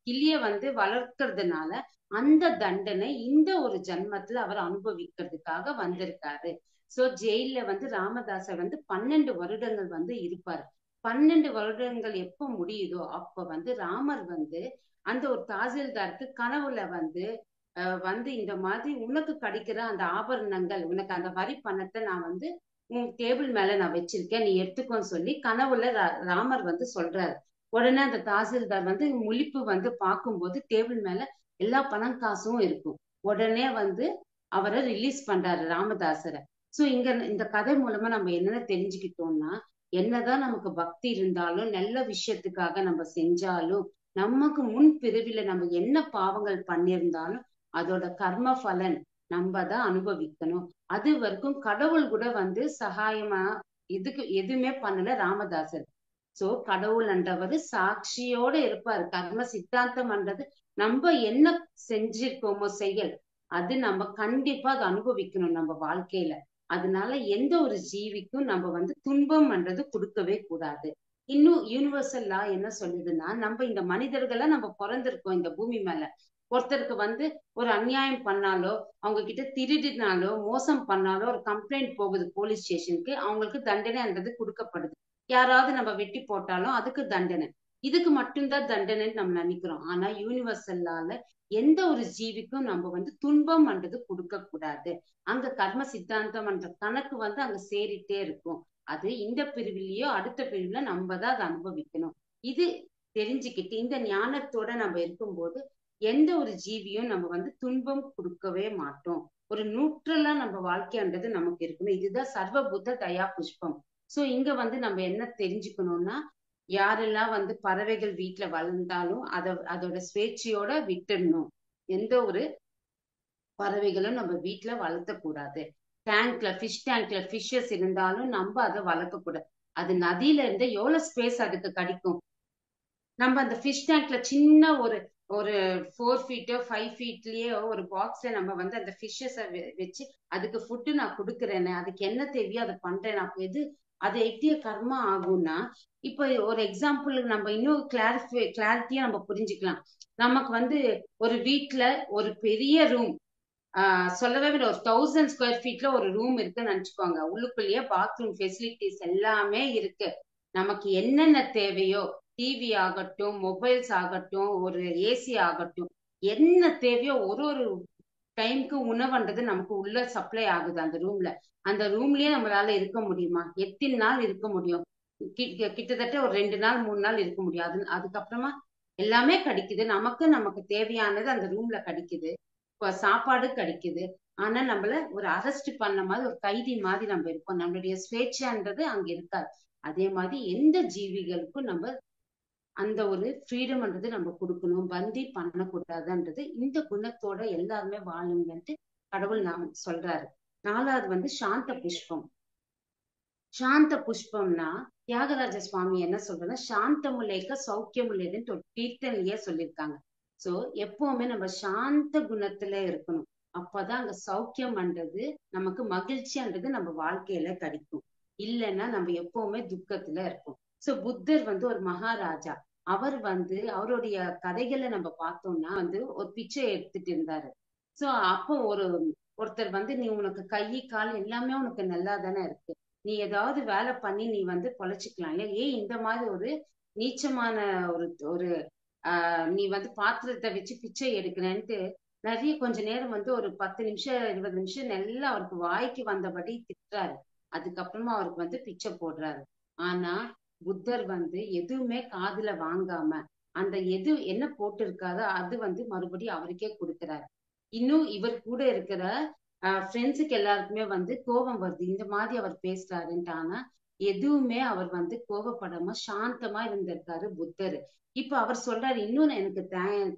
கிளிய வந்து வளர்க்கறதுனால அந்த தண்டனை இந்த ஒரு ஜன்மத்துல அவர் அனுபவிக்கிறதுக்காக வந்திருக்காரு. சோ ஜெயில வந்து ராமதாசர் வந்து 12 வருடங்கள் வந்து இருப்பார். 12 வருடங்கள் எப்ப முடியுதோ அப்ப வந்து ராமர் வந்து அந்த ஒரு தாசில்தாருக்கு கனவுல வந்து வந்து இந்த மாதிரி உனக்கு கிடைக்கிற அந்த ஆபரணங்கள், உனக்கு அந்த வரி பணத்தை நான் வந்து உன் டேபிள் மேல நான் வச்சிருக்கேன், நீ எடுத்துக்கோன்னு சொல்லி கனவுல ராமர் வந்து சொல்றாரு. உடனே அந்த தாசில்தார் வந்து முழிப்பு வந்து பார்க்கும்போது டேபிள் மேல எல்லா பணம் காசும் இருக்கும். உடனே வந்து அவரை ரிலீஸ் பண்றாரு ராமதாசரை. சோ இங்க இந்த கதை மூலமா நம்ம என்னென்ன தெரிஞ்சுக்கிட்டோம்னா, என்னதான் நமக்கு பக்தி இருந்தாலும் நல்ல விஷயத்துக்காக நம்ம செஞ்சாலும் நமக்கு முன் பிறவில நம்ம என்ன பாவங்கள் பண்ணியிருந்தாலும் அதோட கர்ம பலன் நம்ம தான் அனுபவிக்கணும். அது வரைக்கும் கடவுள் கூட வந்து சகாயமா இதுக்கு எதுவுமே பண்ணல ராமதாசர். சோ கடவுள் என்றவர் சாட்சியோட இருப்பாரு. கர்ம சித்தாந்தம் என்றது நம்ம என்ன செஞ்சிருக்கோமோ செயல், அது நம்ம கண்டிப்பா அதை அனுபவிக்கணும் நம்ம வாழ்க்கையில. அதனால எந்த ஒரு ஜீவிக்கும் நம்ம வந்து துன்பம் என்றது கொடுக்கவே கூடாது. இன்னும் யூனிவர்சல் லா என்ன சொல்லுதுன்னா, நம்ம இந்த மனிதர்களா நம்ம பிறந்திருக்கோம் இந்த பூமி மேல. ஒருத்தருக்கு வந்து ஒரு அநியாயம் பண்ணாலோ, அவங்க கிட்ட திருடினாலோ, மோசம் பண்ணாலோ ஒரு கம்ப்ளைண்ட் போகுது போலீஸ் ஸ்டேஷனுக்கு, அவங்களுக்கு தண்டனைன்றது கொடுக்கப்படுது. யாராவது நம்ம வெட்டி போட்டாலும் அதுக்கு தண்டனை. இதுக்கு மட்டும்தான் தண்டனைன்னு நம்ம நினைக்கிறோம். ஆனா யூனிவர்சல்லால எந்த ஒரு ஜீவிக்கும் நம்ம வந்து துன்பம்ன்றது கொடுக்க கூடாது. அங்க கர்ம சித்தாந்தம்ன்ற கணக்கு வந்து அங்க சேரிட்டே இருக்கும். அது இந்த பிரிவிலையோ அடுத்த பிரிவுல நம்ம தான் அதை அனுபவிக்கணும். இது தெரிஞ்சுக்கிட்டு இந்த ஞானத்தோட நம்ம இருக்கும்போது எந்த ஒரு ஜீவியும் நம்ம வந்து துன்பம் கொடுக்கவே மாட்டோம். ஒரு நியூட்ரலா நம்ம வாழ்க்கைன்றது நமக்கு இருக்கணும். இதுதான் சர்வபூத தயா புஷ்பம். சோ இங்க வந்து நம்ம என்ன தெரிஞ்சுக்கணும்னா, யாரெல்லாம் வந்து பறவைகள் வீட்டுல வளர்ந்தாலும் அதோட சுவேட்சையோட விட்டுடணும். எந்த ஒரு பறவைகளும் நம்ம வீட்டுல வளர்த்த கூடாது. ஃபிஷ் டேங்க்ல ஃபிஷ்ஷஸ் இருந்தாலும் நம்ம அதை வளர்க்க கூடாது. அது நதியில இருந்து எவ்வளவு ஸ்பேஸ் அதுக்கு கிடைக்கும். நம்ம அந்த ஃபிஷ் டேங்க்ல சின்ன ஒரு ஒரு 4 ஃபீட்டோ 5 ஃபீட்லயே ஒரு பாக்ஸ்ல நம்ம வந்து அந்த ஃபிஷ்ஷஸ வச்சு அதுக்கு ஃபுட்டு நான் கொடுக்குறேன்னு, அதுக்கு என்ன தேவையோ அதை பண்றேன். அப்ப அது எட்டிய கர்மா ஆகும்னா, இப்ப ஒரு எக்ஸாம்பிள் நம்ம இன்னும் கிளாரிட்டியா நம்ம புரிஞ்சுக்கலாம். நமக்கு வந்து ஒரு வீட்டுல ஒரு பெரிய ரூம், சொல்லவே வேண்டாம், ஒரு 1000 ஸ்கொயர் ஃபீட்ல ஒரு ரூம் இருக்குன்னு நினைச்சுக்கோங்க. உள்ளுக்குள்ளேயே பாத்ரூம் ஃபெசிலிட்டிஸ் எல்லாமே இருக்கு. நமக்கு என்னென்ன தேவையோ, டிவி ஆகட்டும், மொபைல்ஸ் ஆகட்டும், ஒரு ஏசி ஆகட்டும், என்ன தேவையோ ஒரு ஒரு டைமுக்கு உணவுன்றது நமக்கு உள்ள சப்ளை ஆகுது அந்த ரூம்ல. அந்த ரூம்லயே நம்மளால இருக்க முடியுமா? எத்தனை நாள் இருக்க முடியும்? கிட்டத்தட்ட ஒரு 2 நாள் 3 நாள் இருக்க முடியும். அதுக்கப்புறமா எல்லாமே கிடைக்குது. நமக்கு தேவையானது அந்த ரூம்ல கிடைக்குது. இப்ப சாப்பாடு கிடைக்குது. ஆனா நம்மள ஒரு அரெஸ்ட் பண்ண மாதிரி, ஒரு கைதி மாதிரி நம்ம இருப்போம். நம்மளுடைய சுவேட்சைன்றது அங்க இருக்காது. அதே மாதிரி எந்த ஜீவிகளுக்கும் நம்ம அந்த ஒரு ஃப்ரீடம்ன்றது நம்ம கொடுக்கணும். பந்தி பண்ணக்கூடாதுன்றது இந்த குணத்தோட எல்லாருமே வாழுங்கன்ட்டு கடவுள் நாம் சொல்றாரு. 4வது வந்து சாந்த புஷ்பம். சாந்த புஷ்பம்னா தியாகராஜ சுவாமி என்ன சொல்றதுன்னா, சாந்தமுலேக்க சௌக்கியமுலேதுன்னு ஒரு கீர்த்தனையே சொல்லியிருக்காங்க. சோ எப்பவுமே நம்ம சாந்த குணத்துல இருக்கணும். அப்பதான் அங்க சௌக்கியம்ன்றது, நமக்கு மகிழ்ச்சின்றது நம்ம வாழ்க்கையில கிடைக்கும். இல்லைன்னா நம்ம எப்பவுமே துக்கத்துல இருப்போம். சோ புத்தர் வந்து ஒரு மகாராஜா. அவர் வந்து அவருடைய கதைகளை நம்ம பார்த்தோம்னா வந்து ஒரு பிச்சை எடுத்துட்டு இருந்தாரு. சோ அப்போ ஒருத்தர் வந்து, நீ உனக்கு கை கால் எல்லாமே உனக்கு நல்லா தானே இருக்கு, நீ ஏதாவது வேலை பண்ணி நீ வந்து பொழைச்சிக்கலாம் இல்ல, ஏன் இந்த மாதிரி ஒரு நீச்சமான ஒரு ஒரு நீ வந்து பாத்திரத்தை வச்சு பிச்சை எடுக்கிறேன்ட்டு நிறைய கொஞ்ச நேரம் வந்து ஒரு 10 நிமிஷம் 20 நிமிஷம் நல்லா அவருக்கு வாய்க்கு வந்தபடி திட்டுறாரு. அதுக்கப்புறமா அவருக்கு வந்து பிச்சை போடுறாரு. ஆனா புத்தர் வந்து எதுவுமே காதுல வாங்காம அந்த எது என்ன போட்டிருக்காரோ அது வந்து மறுபடியும் அவருக்கே கொடுக்கிறாரு. இன்னும் இவர் கூட இருக்கிற ஃப்ரெண்ட்ஸுக்கு எல்லாருக்குமே வந்து கோபம் வருது, இந்த மாதிரி அவர் பேசுறாருன்ட்டு. ஆனா எதுவுமே அவர் வந்து கோபப்படாம சாந்தமா இருந்திருக்காரு புத்தர். இப்ப அவர் சொல்றாரு, இன்னும் எனக்கு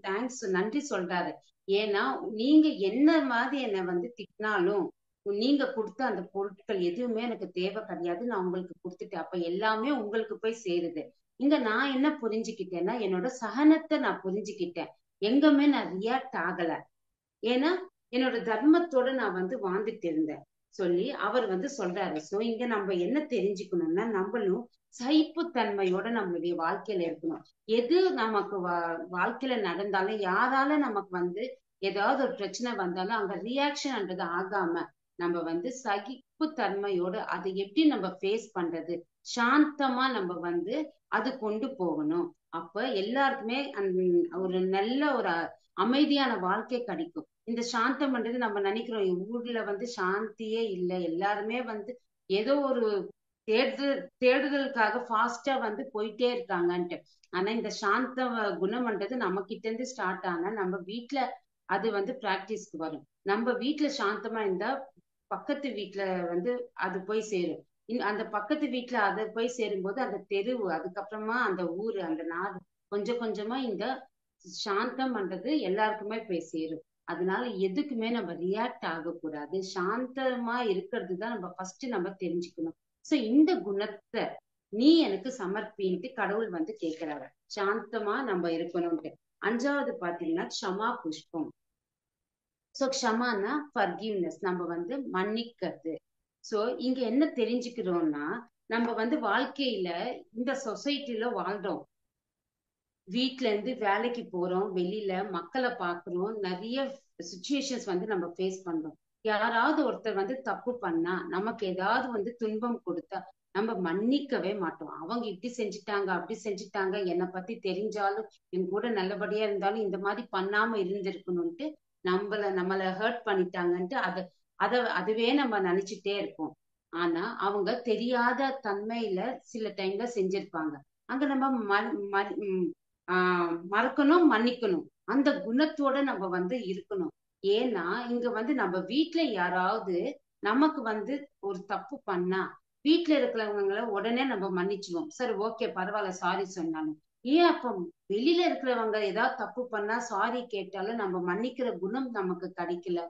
தேங்க்ஸ் நன்றி சொல்றாரு. ஏன்னா நீங்க என்ன மாதிரி என்னை வந்து திட்டினாலும் நீங்க கொடுத்த அந்த பொருட்கள் எதுவுமே எனக்கு தேவை கிடையாது, நான் உங்களுக்கு கொடுத்துட்டேன். அப்ப எல்லாமே உங்களுக்கு போய் சேருது. இங்க நான் என்ன புரிஞ்சுக்கிட்டேன்னா, என்னோட சகனத்தை நான் புரிஞ்சுக்கிட்டேன். எங்குமே நான் ரியாக்ட் ஆகல. ஏன்னா என்னோட தர்மத்தோட நான் வந்து வாழ்ந்துட்டு இருந்தேன் சொல்லி அவர் வந்து சொல்றாரு. சோ இங்க நம்ம என்ன தெரிஞ்சுக்கணும்னா, நம்மளும் சகிப்புத்தன்மையோட நம்மளுடைய வாழ்க்கையில இருக்கணும். எது நமக்கு வாழ்க்கையில நடந்தாலும், யாரால நமக்கு வந்து ஏதாவது ஒரு பிரச்சனை வந்தாலும் அங்க ரியாக்ஷன்ன்றது ஆகாம நம்ம வந்து சகிப்புத்தன்மையோட அதை எப்படி நம்ம ஃபேஸ் பண்றது, சாந்தமா நம்ம வந்து அது கொண்டு போகணும். அப்ப எல்லாருக்குமே ஒரு நல்ல ஒரு அமைதியான வாழ்க்கை கிடைக்கும். இந்த சாந்தம் பண்றது நம்ம நினைக்கிறோம் ஊர்ல வந்து சாந்தியே இல்லை, எல்லாருமே வந்து ஏதோ ஒரு தேடுதலுக்காக ஃபாஸ்டா வந்து போயிட்டே இருக்காங்கன்ட்டு. ஆனா இந்த சாந்த குணம்ன்றது நம்ம கிட்ட இருந்து ஸ்டார்ட் ஆனா நம்ம வீட்டுல அது வந்து பிராக்டிஸ்க்கு வரும். நம்ம வீட்டுல சாந்தமா இருந்தா பக்கத்து வீட்டுல வந்து அது போய் சேரும். அந்த பக்கத்து வீட்டுல அது போய் சேரும்போது அந்த தெருவு, அதுக்கப்புறமா அந்த ஊரு, அந்த நாடு, கொஞ்சம் கொஞ்சமா இந்த சாந்தம்ன்றது எல்லாருக்குமே போய் சேரும். அதனால எதுக்குமே நம்ம ரியாக்ட் ஆகக்கூடாது. சாந்தமா இருக்கிறது தான் நம்ம ஃபர்ஸ்ட் நம்ம தெரிஞ்சுக்கணும். சோ இந்த குணத்தை நீ எனக்கு சமர்ப்பின்ட்டு கடவுள் வந்து கேட்கிறாரு. சாந்தமா நம்ம இருக்கணும்ட்டு. 5வது பாத்தீங்கன்னா க்ஷமா புஷ்பம். சோ க்ஷமானா ஃபர்கிவ்னஸ், நம்ம வந்து மன்னிக்கிறது. சோ இங்க என்ன தெரிஞ்சுக்கிறோம்னா, நம்ம வந்து வாழ்க்கையில இந்த சொசைட்டில வாழ்றோம். வீட்ல இருந்து வேலைக்கு போறோம், வெளியில மக்களை பாக்குறோம், நிறைய சுச்சுவேஷன்ஸ் வந்து நம்ம ஃபேஸ் பண்றோம். யாராவது ஒருத்தர் வந்து தப்பு பண்ணா, நமக்கு ஏதாவது வந்து துன்பம் கொடுத்தா நம்ம மன்னிக்கவே மாட்டோம். அவங்க இப்படி செஞ்சுட்டாங்க, அப்படி செஞ்சுட்டாங்க, என்னை பத்தி தெரிஞ்சாலும் என் கூட நல்லபடியா இருந்தாலும் இந்த மாதிரி பண்ணாம இருந்திருக்கணும்ட்டு நம்மள ஹர்ட் பண்ணிட்டாங்கன்ட்டு அதுவே நம்ம நினைச்சிட்டே இருப்போம். ஆனா அவங்க தெரியாத தன்மையில சில டைம்ல செஞ்சிருப்பாங்க. அங்க நம்ம மறக்கணும், மன்னிக்கணும். அந்த குணத்தோட நம்ம இருக்கணும். ஏன்னா இங்க நம்ம வீட்டுல யாராவது நமக்கு ஒரு தப்பு பண்ணா வீட்டுல இருக்கிறவங்களை உடனே நம்ம மன்னிச்சுவோம். சரி, ஓகே, பரவாயில்ல, சாரி சொன்னாலும். ஏன் அப்ப வெளியில இருக்கிறவங்க ஏதாவது தப்பு பண்ணா சாரி கேட்டாலும் நம்ம மன்னிக்கிற குணம் நமக்கு கிடைக்கல?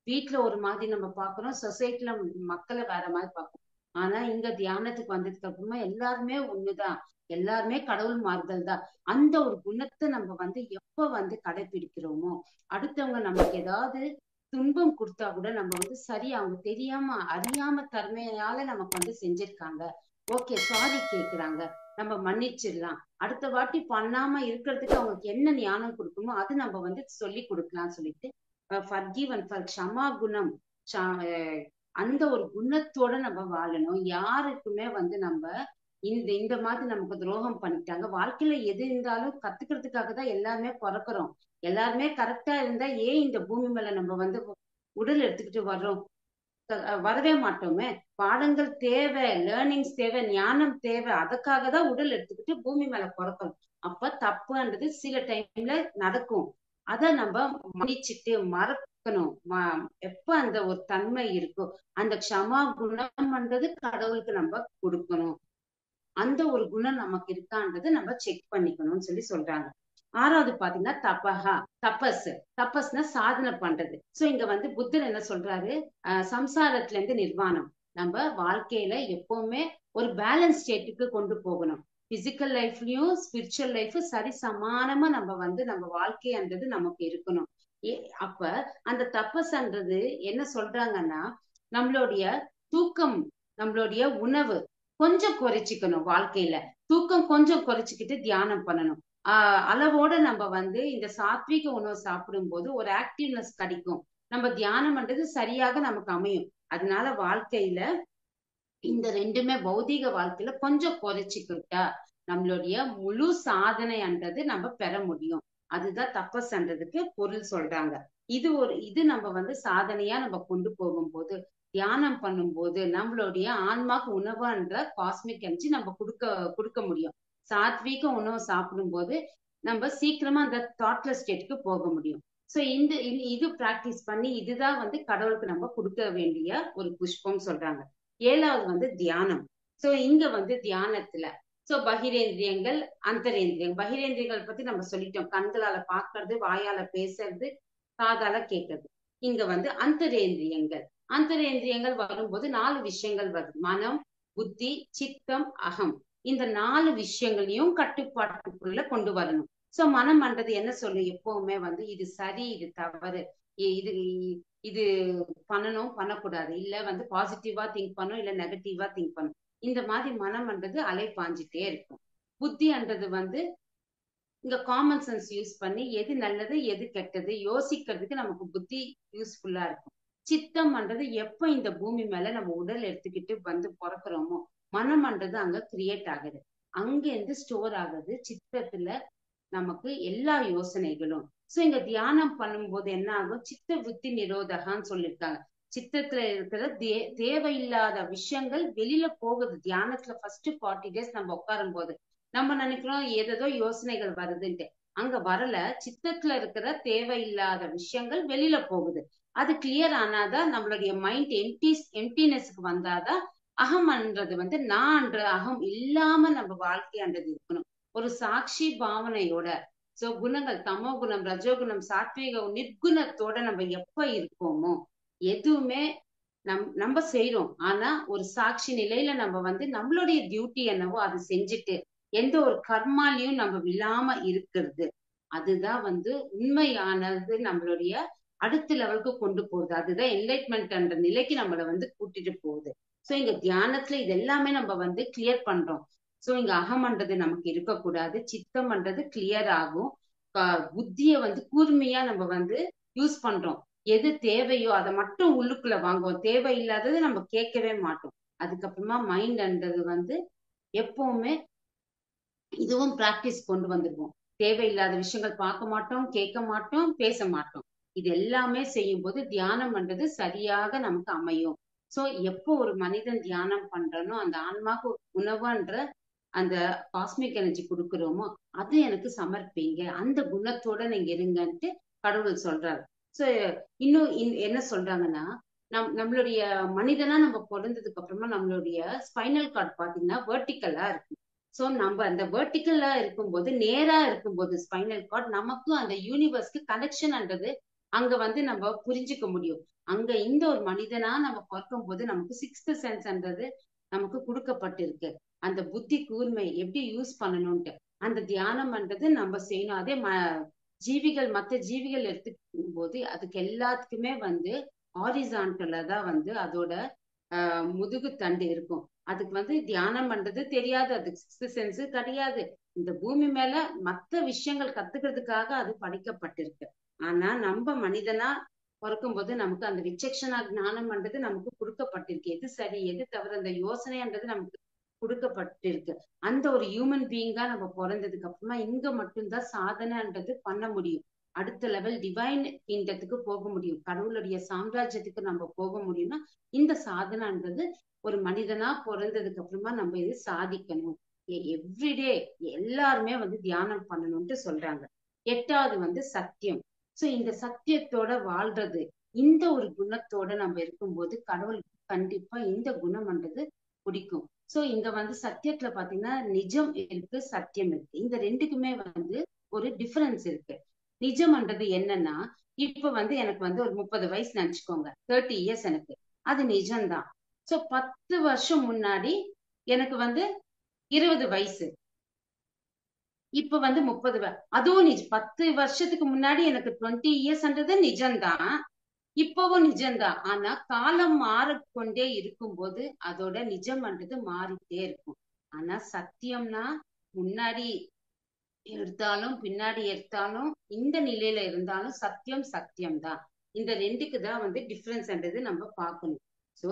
வீட்டுல ஒரு மாதிரி நம்ம பாக்குறோம், சொசைட்டில மக்களை வேற மாதிரி பார்க்கறோம். ஆனா இங்க தியானத்துக்கு வந்ததுக்கு அப்புறமா எல்லாருமே ஒண்ணுதான், எல்லாருமே கடவுள் மாறுதல் தான். அந்த ஒரு குணத்தை நம்ம எப்ப கடைபிடிக்கிறோமோ, அடுத்தவங்க நமக்கு ஏதாவது துன்பம் கொடுத்தா கூட நம்ம சரி, அவங்க தெரியாம அறியாம தன்மையால நமக்கு செஞ்சிருக்காங்க, ஓகே, சாரி கேக்குறாங்க, நம்ம மன்னிச்சிடலாம், அடுத்த வாட்டி பண்ணாம இருக்கிறதுக்கு அவங்களுக்கு என்ன ஞானம் கொடுக்குமோ அது நம்ம சொல்லி கொடுக்கலாம் சொல்லிட்டு ஃபர்கிவ் அண்ட் க்ஷமா குணம், அந்த ஒரு குணத்தோட நம்ம வாழணும். யாருக்குமே நம்ம இந்த மாதிரி நமக்கு துரோகம் பண்ணிட்டாங்க, வாழ்க்கையில எது இருந்தாலும் கத்துக்கிறதுக்காக தான் எல்லாருமே பிறக்கிறோம். எல்லாருமே கரெக்டா இருந்தா ஏன் இந்த பூமி மேல நம்ம உடல் எடுத்துக்கிட்டு வர்றோம்? வரவே மாட்டோமே. பாடங்கள் தேவை, லேர்னிங்ஸ் தேவை, ஞானம் தேவை, அதுக்காக தான் உடல் எடுத்துக்கிட்டு பூமி மேல பிறக்கிறோம். அப்ப தப்புன்றது சில டைம்ல நடக்கும். அத நம்ம மன்னிச்சுட்டு மறக்கணும். எப்ப அந்த ஒரு தன்மை இருக்கோ அந்த க்ஷமா குணம்ன்றது கடவுளுக்கு நம்ம கொடுக்கணும். அந்த ஒரு குணம் நமக்கு இருக்கான்றது நம்ம செக் பண்ணிக்கணும்னு சொல்றாங்க. ஆறாவது பாத்தீங்கன்னா தபஹா, தபஸ்னா சாதனை பண்றது. சோ இங்க புத்தர் என்ன சொல்றாரு, சம்சாரத்துல இருந்து நிர்வாணம். நம்ம வாழ்க்கையில எப்பவுமே ஒரு பேலன்ஸ் ஸ்டேட்டுக்கு கொண்டு போகணும். பிசிக்கல் லைஃப்லயும் ஸ்பிரிச்சுவல் லைஃப் சரி சமானமா நம்ம வாழ்க்கைன்றது நமக்கு இருக்கணும். அப்ப அந்த தபஸ்ன்றது என்ன சொல்றாங்கன்னா, நம்மளுடைய தூக்கம், நம்மளுடைய உணவு கொஞ்சம் குறைச்சிக்கணும். வாழ்க்கையில தூக்கம் கொஞ்சம் குறைச்சிக்கிட்டு தியானம் பண்ணணும். அளவோட நம்ம இந்த சாத்விக உணவு சாப்பிடும் போது ஒரு ஆக்டிவ்னஸ் கிடைக்கும். நம்ம தியானம் பண்றது சரியாக நமக்கு அமையும். அதனால வாழ்க்கையில இந்த ரெண்டுமே பௌதீக வாழ்க்கையில கொஞ்சம் குறைச்சிக்கிட்டா நம்மளுடைய முழு சாதனைன்றது நம்ம பெற முடியும். அதுதான் தபஸ்ன்றதுக்கு பொருள் சொல்றாங்க. இது நம்ம சாதனையா நம்ம கொண்டு போகும்போது, தியானம் பண்ணும்போது நம்மளுடைய ஆன்மாக்கு உணவுன்ற காஸ்மிக் எனர்ஜி நம்ம கொடுக்க முடியும். சாத்வீக உணவு சாப்பிடும் போது நம்ம சீக்கிரமா அந்த தாட்லெஸ் ஸ்டேட்டுக்கு போக முடியும். சோ இது பிராக்டிஸ் பண்ணி இதுதான் கடவுளுக்கு நம்ம கொடுக்க வேண்டிய ஒரு புஷ்பம் சொல்றாங்க. ஏழாவது தியானம். சோ இங்க தியானத்துல பகிரேந்திரியங்கள், அந்தரேந்திரியங்கள். பகிரேந்திரியங்கள் பத்தி நம்ம சொல்லிட்டோம், கண்களால பாக்குறது, வாயால பேசுறது, காதால கேட்கறது. இங்க அந்தரேந்திரியங்கள். அந்தரேந்திரியங்கள் வரும்போது 4 விஷயங்கள் வருது: மனம், புத்தி, சித்தம், அகம். இந்த 4 விஷயங்களையும் கட்டுப்பாட்டுக்குள்ள கொண்டு வரணும். சோ மனம் பண்றது என்ன சொல்லு, எப்பவுமே இது சரி, இது தவறு, இது இது பண்ணணும், பண்ணக்கூடாது, இல்ல பாசிட்டிவா திங்க் பண்ணும், இல்ல நெகட்டிவா திங்க் பண்ணும். இந்த மாதிரி மனம்ன்றது அலை பாஞ்சிட்டே இருக்கும். புத்தின்றது இங்க காமன் சென்ஸ் யூஸ் பண்ணி எது நல்லது எது கெட்டது யோசிக்கிறதுக்கு நமக்கு புத்தி யூஸ்ஃபுல்லா இருக்கும். சித்தம்ன்றது எப்ப இந்த பூமி மேல நம்ம உடல் எடுத்துக்கிட்டு பிறக்கிறோமோ மனம்ன்றது அங்க கிரியேட் ஆகுது, அங்க இருந்து ஸ்டோர் ஆகுது சித்தத்துல நமக்கு எல்லா யோசனைகளும். சோ இங்க தியானம் பண்ணும்போது என்ன ஆகும், சித்த புத்தி நிரோதகான்னு சொல்லியிருக்காங்க. சித்தத்துல இருக்கிற தேவையில்லாத விஷயங்கள் வெளியில போகுது. தியானத்துல ஃபர்ஸ்ட் 40 days நம்ம உட்காரும் போது நம்ம நினைக்கிறோம் ஏதோ யோசனைகள் வருதுன்ட்டு, அங்க வரல. சித்தத்துல இருக்கிற தேவையில்லாத விஷயங்கள் வெளியில போகுது. அது கிளியர் ஆனாதான் நம்மளுடைய மைண்ட் எம்டினஸ்க்கு வந்தாதான் அகம்ன்றது நான்ன்ற அகம் இல்லாம நம்ம வாழ்க்கைன்றது இருக்கணும். ஒரு சாட்சி பாவனையோட. சோ குணங்கள் தமோ குணம், ரஜோகுணம், சாத்வீக நிர்குணத்தோட நம்ம எப்ப இருக்கோமோ எதுவுமே நம்ம செய்யறோம். ஆனா ஒரு சாட்சி நிலையில நம்ம நம்மளுடைய டியூட்டி என்னவோ அது செஞ்சுட்டு எந்த ஒரு கர்மாலையும் நம்ம விழாம இருக்கிறது, அதுதான் உண்மையானது, நம்மளுடைய அடுத்த லெவலுக்கு கொண்டு போகுது. அதுதான் என்லைட்மெண்ட் என்ற நிலைக்கு நம்மள கூட்டிட்டு போகுது. சோ இங்க தியானத்துல இது எல்லாமே நம்ம கிளியர் பண்றோம். சோ இங்க அகம்ன்றது நமக்கு இருக்கக்கூடாது, சித்தம்ன்றது கிளியர் ஆகும். புத்திய கூர்மையா நம்ம யூஸ் பண்றோம். எது தேவையோ அதை மட்டும் உள்ளுக்குள்ள வாங்குவோம், தேவையில்லாதது நம்ம கேட்கவே மாட்டோம். அதுக்கப்புறமா மைண்ட்ன்றது வந்து எப்பவுமே இதுவும் பிராக்டிஸ் கொண்டு வந்துருவோம். தேவையில்லாத விஷயங்கள் பார்க்க மாட்டோம், கேட்க மாட்டோம், பேச மாட்டோம். இது எல்லாமே செய்யும் போது தியானம்ன்றது சரியாக நமக்கு அமையும். சோ எப்போ ஒரு மனிதன் தியானம் பண்றனோ அந்த ஆன்மாக்கு உணவுன்ற அந்த காஸ்மிக் எனர்ஜி கொடுக்குறோமோ அது எனக்கு சமர்ப்பீங்க, அந்த குணத்தோட நீங்க இருங்கன்ட்டு கடவுள் சொல்றாரு. சோ இன்னும் என்ன சொல்றாங்கன்னா, நம்மளுடைய மனிதனா நம்ம பிறந்ததுக்கு அப்புறமா நம்மளுடைய ஸ்பைனல் கார்டு பாத்தீங்கன்னா வெர்டிக்கலா இருக்கு. சோ நம்ம அந்த வெர்டிக்கலா இருக்கும்போது, நேரா இருக்கும்போது ஸ்பைனல் கார்டு நமக்கும் அந்த யூனிவர்ஸ்க்கு கனெக்ஷன்ன்றது அங்க வந்து நம்ம புரிஞ்சுக்க முடியும். அங்க இந்த ஒரு மனிதனா நம்ம பார்க்கும் போது நமக்கு சிக்ஸ்த் சென்ஸ்ன்றது நமக்கு கொடுக்கப்பட்டிருக்கு. அந்த புத்தி கூர்மை எப்படி யூஸ் பண்ணணும்ட்டு அந்த தியானம்ன்றது நம்ம செய்யணும். அதே ஜீவிகள் மற்ற ஜீவிகள் எடுத்துக்கும் போது அதுக்கு எல்லாத்துக்குமே வந்து ஹாரிசான்டலா தான் வந்து அதோட முதுகு தண்டு இருக்கும். அதுக்கு வந்து தியானம் பண்றது தெரியாது, அதுக்கு சிக்ஸ்த் சென்ஸ் கிடையாது. இந்த பூமி மேல மத்த விஷயங்கள் கத்துக்கிறதுக்காக அது படைக்கப்பட்டிருக்கு. ஆனா நம்ம மனிதனா பிறக்கும்போது நமக்கு அந்த விசக்ஷனா ஞானம் பண்றது நமக்கு கொடுக்கப்பட்டிருக்கு. எது சரி எது தவறு அந்த யோசனைன்றது நமக்கு கொடுக்கப்பட்டிருக்கு. அந்த ஒரு ஹியூமன் பீயிங்கா நம்ம பிறந்ததுக்கு அப்புறமா இங்க மட்டும்தான் சாதனைன்றது பண்ண முடியும். அடுத்த லெவல் டிவைன் கிங்டத்துக்கு போக முடியும், கடவுளுடைய சாம்ராஜ்யத்துக்கு நம்ம போக முடியும்னா இந்த சாதனைன்றது ஒரு மனிதனா பிறந்ததுக்கு அப்புறமா நம்ம இது சாதிக்கணும். எவ்ரிடே எல்லாருமே வந்து தியானம் பண்ணணும்ட்டு சொல்றாங்க. எட்டாவது வந்து சத்தியம். சோ இந்த சத்தியத்தோட வாழ்றது, இந்த ஒரு குணத்தோட நம்ம இருக்கும்போது கடவுளுக்கு கண்டிப்பா இந்த குணம்ன்றது பிடிக்கும். சோ இங்க வந்து சத்தியத்துல பாத்தீங்கன்னா நிஜம் இருக்கு, சத்தியம் இருக்கு. இந்த ரெண்டுக்குமே வந்து ஒரு டிஃபரன்ஸ் இருக்கு. நிஜம்ன்றது என்னன்னா, இப்ப வந்து எனக்கு வந்து ஒரு 30 வயசு நினைச்சுக்கோங்க, 30 இயர்ஸ் எனக்கு, அது நிஜம்தான். சோ 10 வருஷம் முன்னாடி எனக்கு வந்து 20 வயசு, இப்ப வந்து 30 அதுவும் நிஜம். 10 வருஷத்துக்கு முன்னாடி எனக்கு 20 இயர்ஸ்ன்றது நிஜம்தான், இப்பவும் நிஜம்தான். ஆனா காலம் மாறிக்கொண்டே இருக்கும்போது அதோட நிஜம்ன்றது மாறிட்டே இருக்கும். ஆனா சத்தியம்னா முன்னாடி எடுத்தாலும் பின்னாடி எடுத்தாலும் இந்த நிலையில இருந்தாலும் சத்தியம் சத்தியம் தான். இந்த ரெண்டுக்கு தான் வந்து டிஃபரன்ஸ்ன்றது நம்ம பார்க்கணும். சோ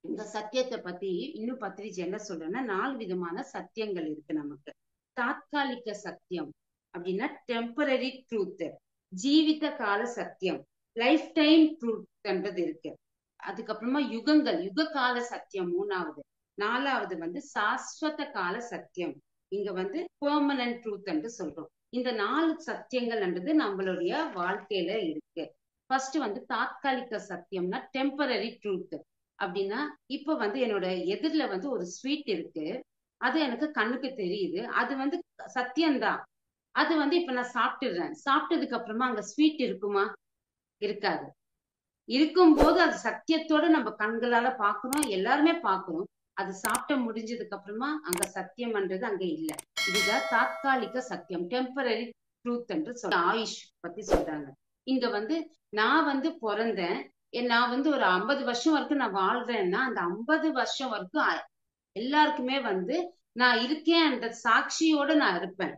இந்த சத்தியத்தை பத்தி இன்னும் பத்திரிஜை என்ன சொல்றேன்னா 4 விதமான சத்தியங்கள் இருக்கு நமக்கு. தாத்காலிக சத்தியம் அப்படின்னா டெம்பரரி ட்ரூத், ஜீவித கால சத்தியம், லைஃப் டைம் ட்ரூத்ன்றது இருக்கு. அதுக்கப்புறமா யுகங்கள் யுக கால சத்தியம் மூணாவது. நாலாவது வந்து சாஸ்வத கால சத்தியம், இங்க வந்து பெர்மனன்ட் ட்ரூத் என்று சொல்றோம். இந்த 4 சத்தியங்கள்ன்றது நம்மளுடைய வாழ்க்கையில இருக்கு. ஃபர்ஸ்ட் வந்து தாத்காலிக சத்தியம்னா டெம்பரரி ட்ரூத். அப்படின்னா இப்ப வந்து என்னோட எதிரில வந்து ஒரு ஸ்வீட் இருக்கு, அது எனக்கு கண்ணுக்கு தெரியுது, அது வந்து சத்தியம்தான். அது வந்து இப்ப நான் சாப்பிட்டுடுறேன், சாப்பிட்டதுக்கு அப்புறமா அங்க ஸ்வீட் இருக்குமா? இருக்காது. இருக்கும்போது அது சத்தியத்தோட நம்ம கண்களால பாக்குறோம், எல்லாருமே பாக்குறோம். அது சாப்பிட்ட முடிஞ்சதுக்கு அப்புறமா அங்க சத்தியம்ன்றது அங்க இல்ல. இதுதான் தாத்காலிக சத்தியம், டெம்பரரி ட்ரூத் என்று சொல்ற. ஆயுஷ் பத்தி சொல்றாங்க. இங்க வந்து நான் வந்து பிறந்தேன், நான் வந்து ஒரு 50 வருஷம் வரைக்கும் நான் வாழ்றேன்னா அந்த 50 வருஷம் வரைக்கும் எல்லாருக்குமே வந்து நான் இருக்கேன்ற சாட்சியோட நான் இருப்பேன்.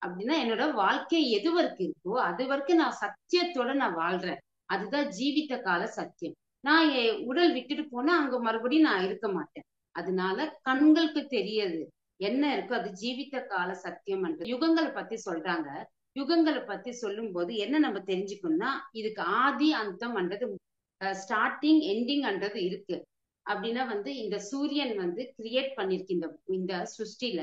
அப்படின்னா என்னோட வாழ்க்கை எது வரைக்கும் இருக்கோ அது வரைக்கும் நான் சத்தியத்தோட நான் வாழ்றேன். அதுதான் ஜீவித்த கால சத்தியம். நான் என் உடல் விட்டுட்டு போனா அங்க மறுபடியும் நான் இருக்க மாட்டேன். அதனால கண்களுக்கு தெரியாது என்ன இருக்கோ அது ஜீவித்த கால சத்தியம். யுகங்களை பத்தி சொல்றாங்க. யுகங்களை பத்தி சொல்லும் போது என்ன நம்ம தெரிஞ்சுக்கணும்னா இதுக்கு ஆதி அந்தம் அன்றது, ஸ்டார்டிங் எண்டிங் அன்றது இருக்கு. அப்படின்னா வந்து இந்த சூரியன் வந்து கிரியேட் பண்ணிருக்கு இந்த இந்த சிருஷ்டில.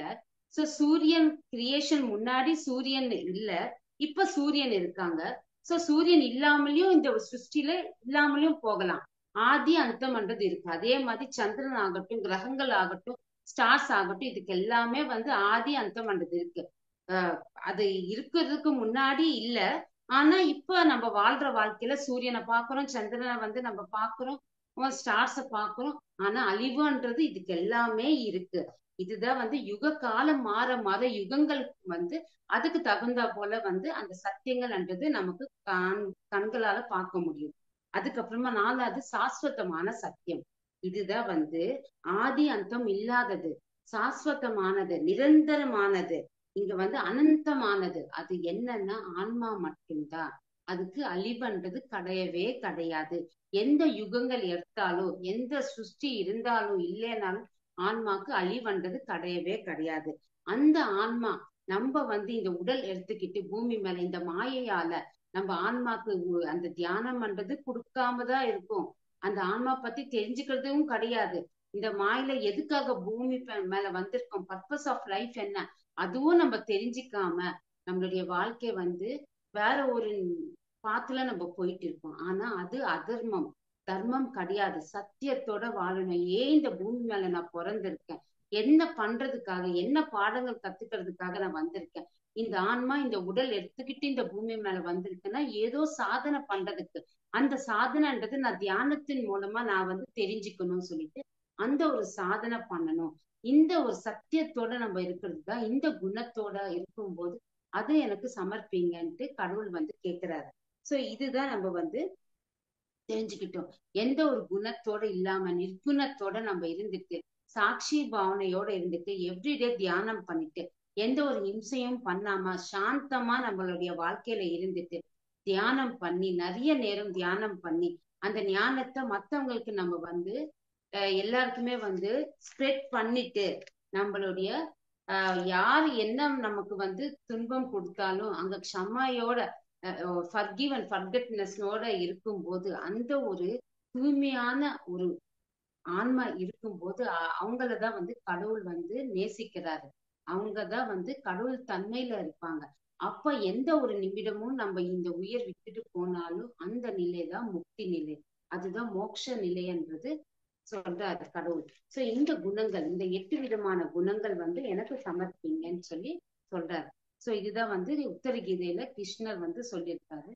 சோ சூரியன் கிரியேஷன் முன்னாடி சூரியன் இல்ல, இப்ப சூரியன் இருக்காங்க. சோ சூரியன் இல்லாமலையும் இந்த சிருஷ்டில இல்லாமலையும் போகலாம். ஆதி அந்தம்ன்றது இருக்கு. அதே மாதிரி சந்திரன் ஆகட்டும், கிரகங்கள் ஆகட்டும், ஸ்டார்ஸ் ஆகட்டும், இதுக்கு எல்லாமே வந்து ஆதி அந்தம்ன்றது இருக்கு. அஹ் அது இருக்கிறதுக்கு முன்னாடி இல்ல. ஆனா இப்ப நம்ம வாழ்ற வாழ்க்கையில சூரியனை பாக்குறோம், சந்திரனை வந்து நம்ம பாக்குறோம், ஸ்டார்ஸ பாக்குறோம். ஆனா அழிவுன்றது இதுக்கு எல்லாமே இருக்கு. இதுதான் வந்து யுக காலம் மாற மாற யுகங்கள் வந்து அதுக்கு தகுந்தா போல வந்து அந்த சத்தியங்கள்ன்றது நமக்கு கண்களால பார்க்க முடியும். அதுக்கப்புறமா நாலாவது சாஸ்வதமான சத்தியம். இதுதான் வந்து ஆதி அந்தம் இல்லாதது, சாஸ்வதமானது, நிரந்தரமானது, இங்க வந்து அனந்தமானது. அது என்னன்னா ஆன்மா மட்டும்தான். அதுக்கு அழிவுன்றது கிடையவே கிடையாது. எந்த யுகங்கள் எடுத்தாலும் எந்த சுஷ்டி இருந்தாலும் இல்லைனாலும் ஆன்மாக்கு அழிவுன்றது கிடையவே கிடையாது. அந்த ஆன்மா நம்ம இந்த உடல் எடுத்துக்கிட்டு பூமி மேல இந்த மாயையால நம்ம ஆன்மாக்கு அந்த தியானம் பண்றது கொடுக்காம தான் இருக்கும். அந்த ஆன்மா பத்தி தெரிஞ்சுக்கிறதும் கிடையாது. இந்த மாயில எதுக்காக பூமி மேல வந்திருக்கோம், பர்பஸ் ஆஃப் லைஃப் என்ன, அதுவும் நம்ம தெரிஞ்சுக்காம நம்மளுடைய வாழ்க்கை வேற ஒரு பாத்துல நம்ம போயிட்டு இருக்கோம். ஆனா அது அதர்மம். தர்மம் கிடையாது. சத்தியத்தோட வாழணும். ஏன் இந்த பூமி மேல நான் பிறந்திருக்கேன், என்ன பண்றதுக்காக, என்ன பாடங்கள் கத்துக்கிறதுக்காக நான் வந்திருக்கேன். இந்த ஆன்மா இந்த உடல் எடுத்துக்கிட்டு இந்த பூமி மேல வந்திருக்குன்னா ஏதோ சாதனை பண்றதுக்கு. அந்த சாதனைன்றது நான் தியானத்தின் மூலமா நான் தெரிஞ்சுக்கணும்னு சொல்லிட்டு அந்த ஒரு சாதனை பண்ணணும். இந்த ஒரு சத்தியத்தோட நம்ம இருக்கிறது தான், இந்த குணத்தோட இருக்கும்போது அது எனக்கு சமர்ப்பீங்கன்ட்டு கடவுள் கேட்கிறாரு. சோ இதுதான் நம்ம தெரிஞ்சுக்கிட்டோம். எந்த ஒரு குணத்தோட இல்லாம நிர்குணத்தோட நம்ம இருந்துட்டு சாட்சி பாவனையோட இருந்துட்டு எவ்ரிடே தியானம் பண்ணிட்டு எந்த ஒரு இம்சையும் பண்ணாம சாந்தமா நம்மளுடைய வாழ்க்கையில இருந்துட்டு தியானம் பண்ணி நிறைய நேரம் தியானம் பண்ணி அந்த ஞானத்தை மத்தவங்களுக்கு நம்ம எல்லாருக்குமே ஸ்ப்ரெட் பண்ணிட்டு நம்மளுடைய யாரு என்ன நமக்கு துன்பம் கொடுத்தாலும் அங்க க்ஷமையோட ஃபர்கிவ் அண்ட் ஃபர்கெட்னஸோட இருக்கும்போது அந்த ஒரு தூய்மையான ஒரு ஆன்மா இருக்கும்போது அவங்களதான் கடவுள் நேசிக்கிறாரு. அவங்கதான் கடவுள் தன்மையில இருப்பாங்க. அப்ப எந்த ஒரு நிமிடமும் நம்ம இந்த உயிர் விட்டுட்டு போனாலும் அந்த நிலைதான் முக்தி நிலை. அதுதான் மோட்ச நிலைன்றது சொல்றாரு கடவுள். சோ இந்த குணங்கள், இந்த 8 விதமான குணங்கள் எனக்கு சமர்ப்பீங்கன்னு சொல்லி சொல்றாரு. சோ இதுதான் உத்தர கீதையில கிருஷ்ணர் சொல்லியிருக்காரு.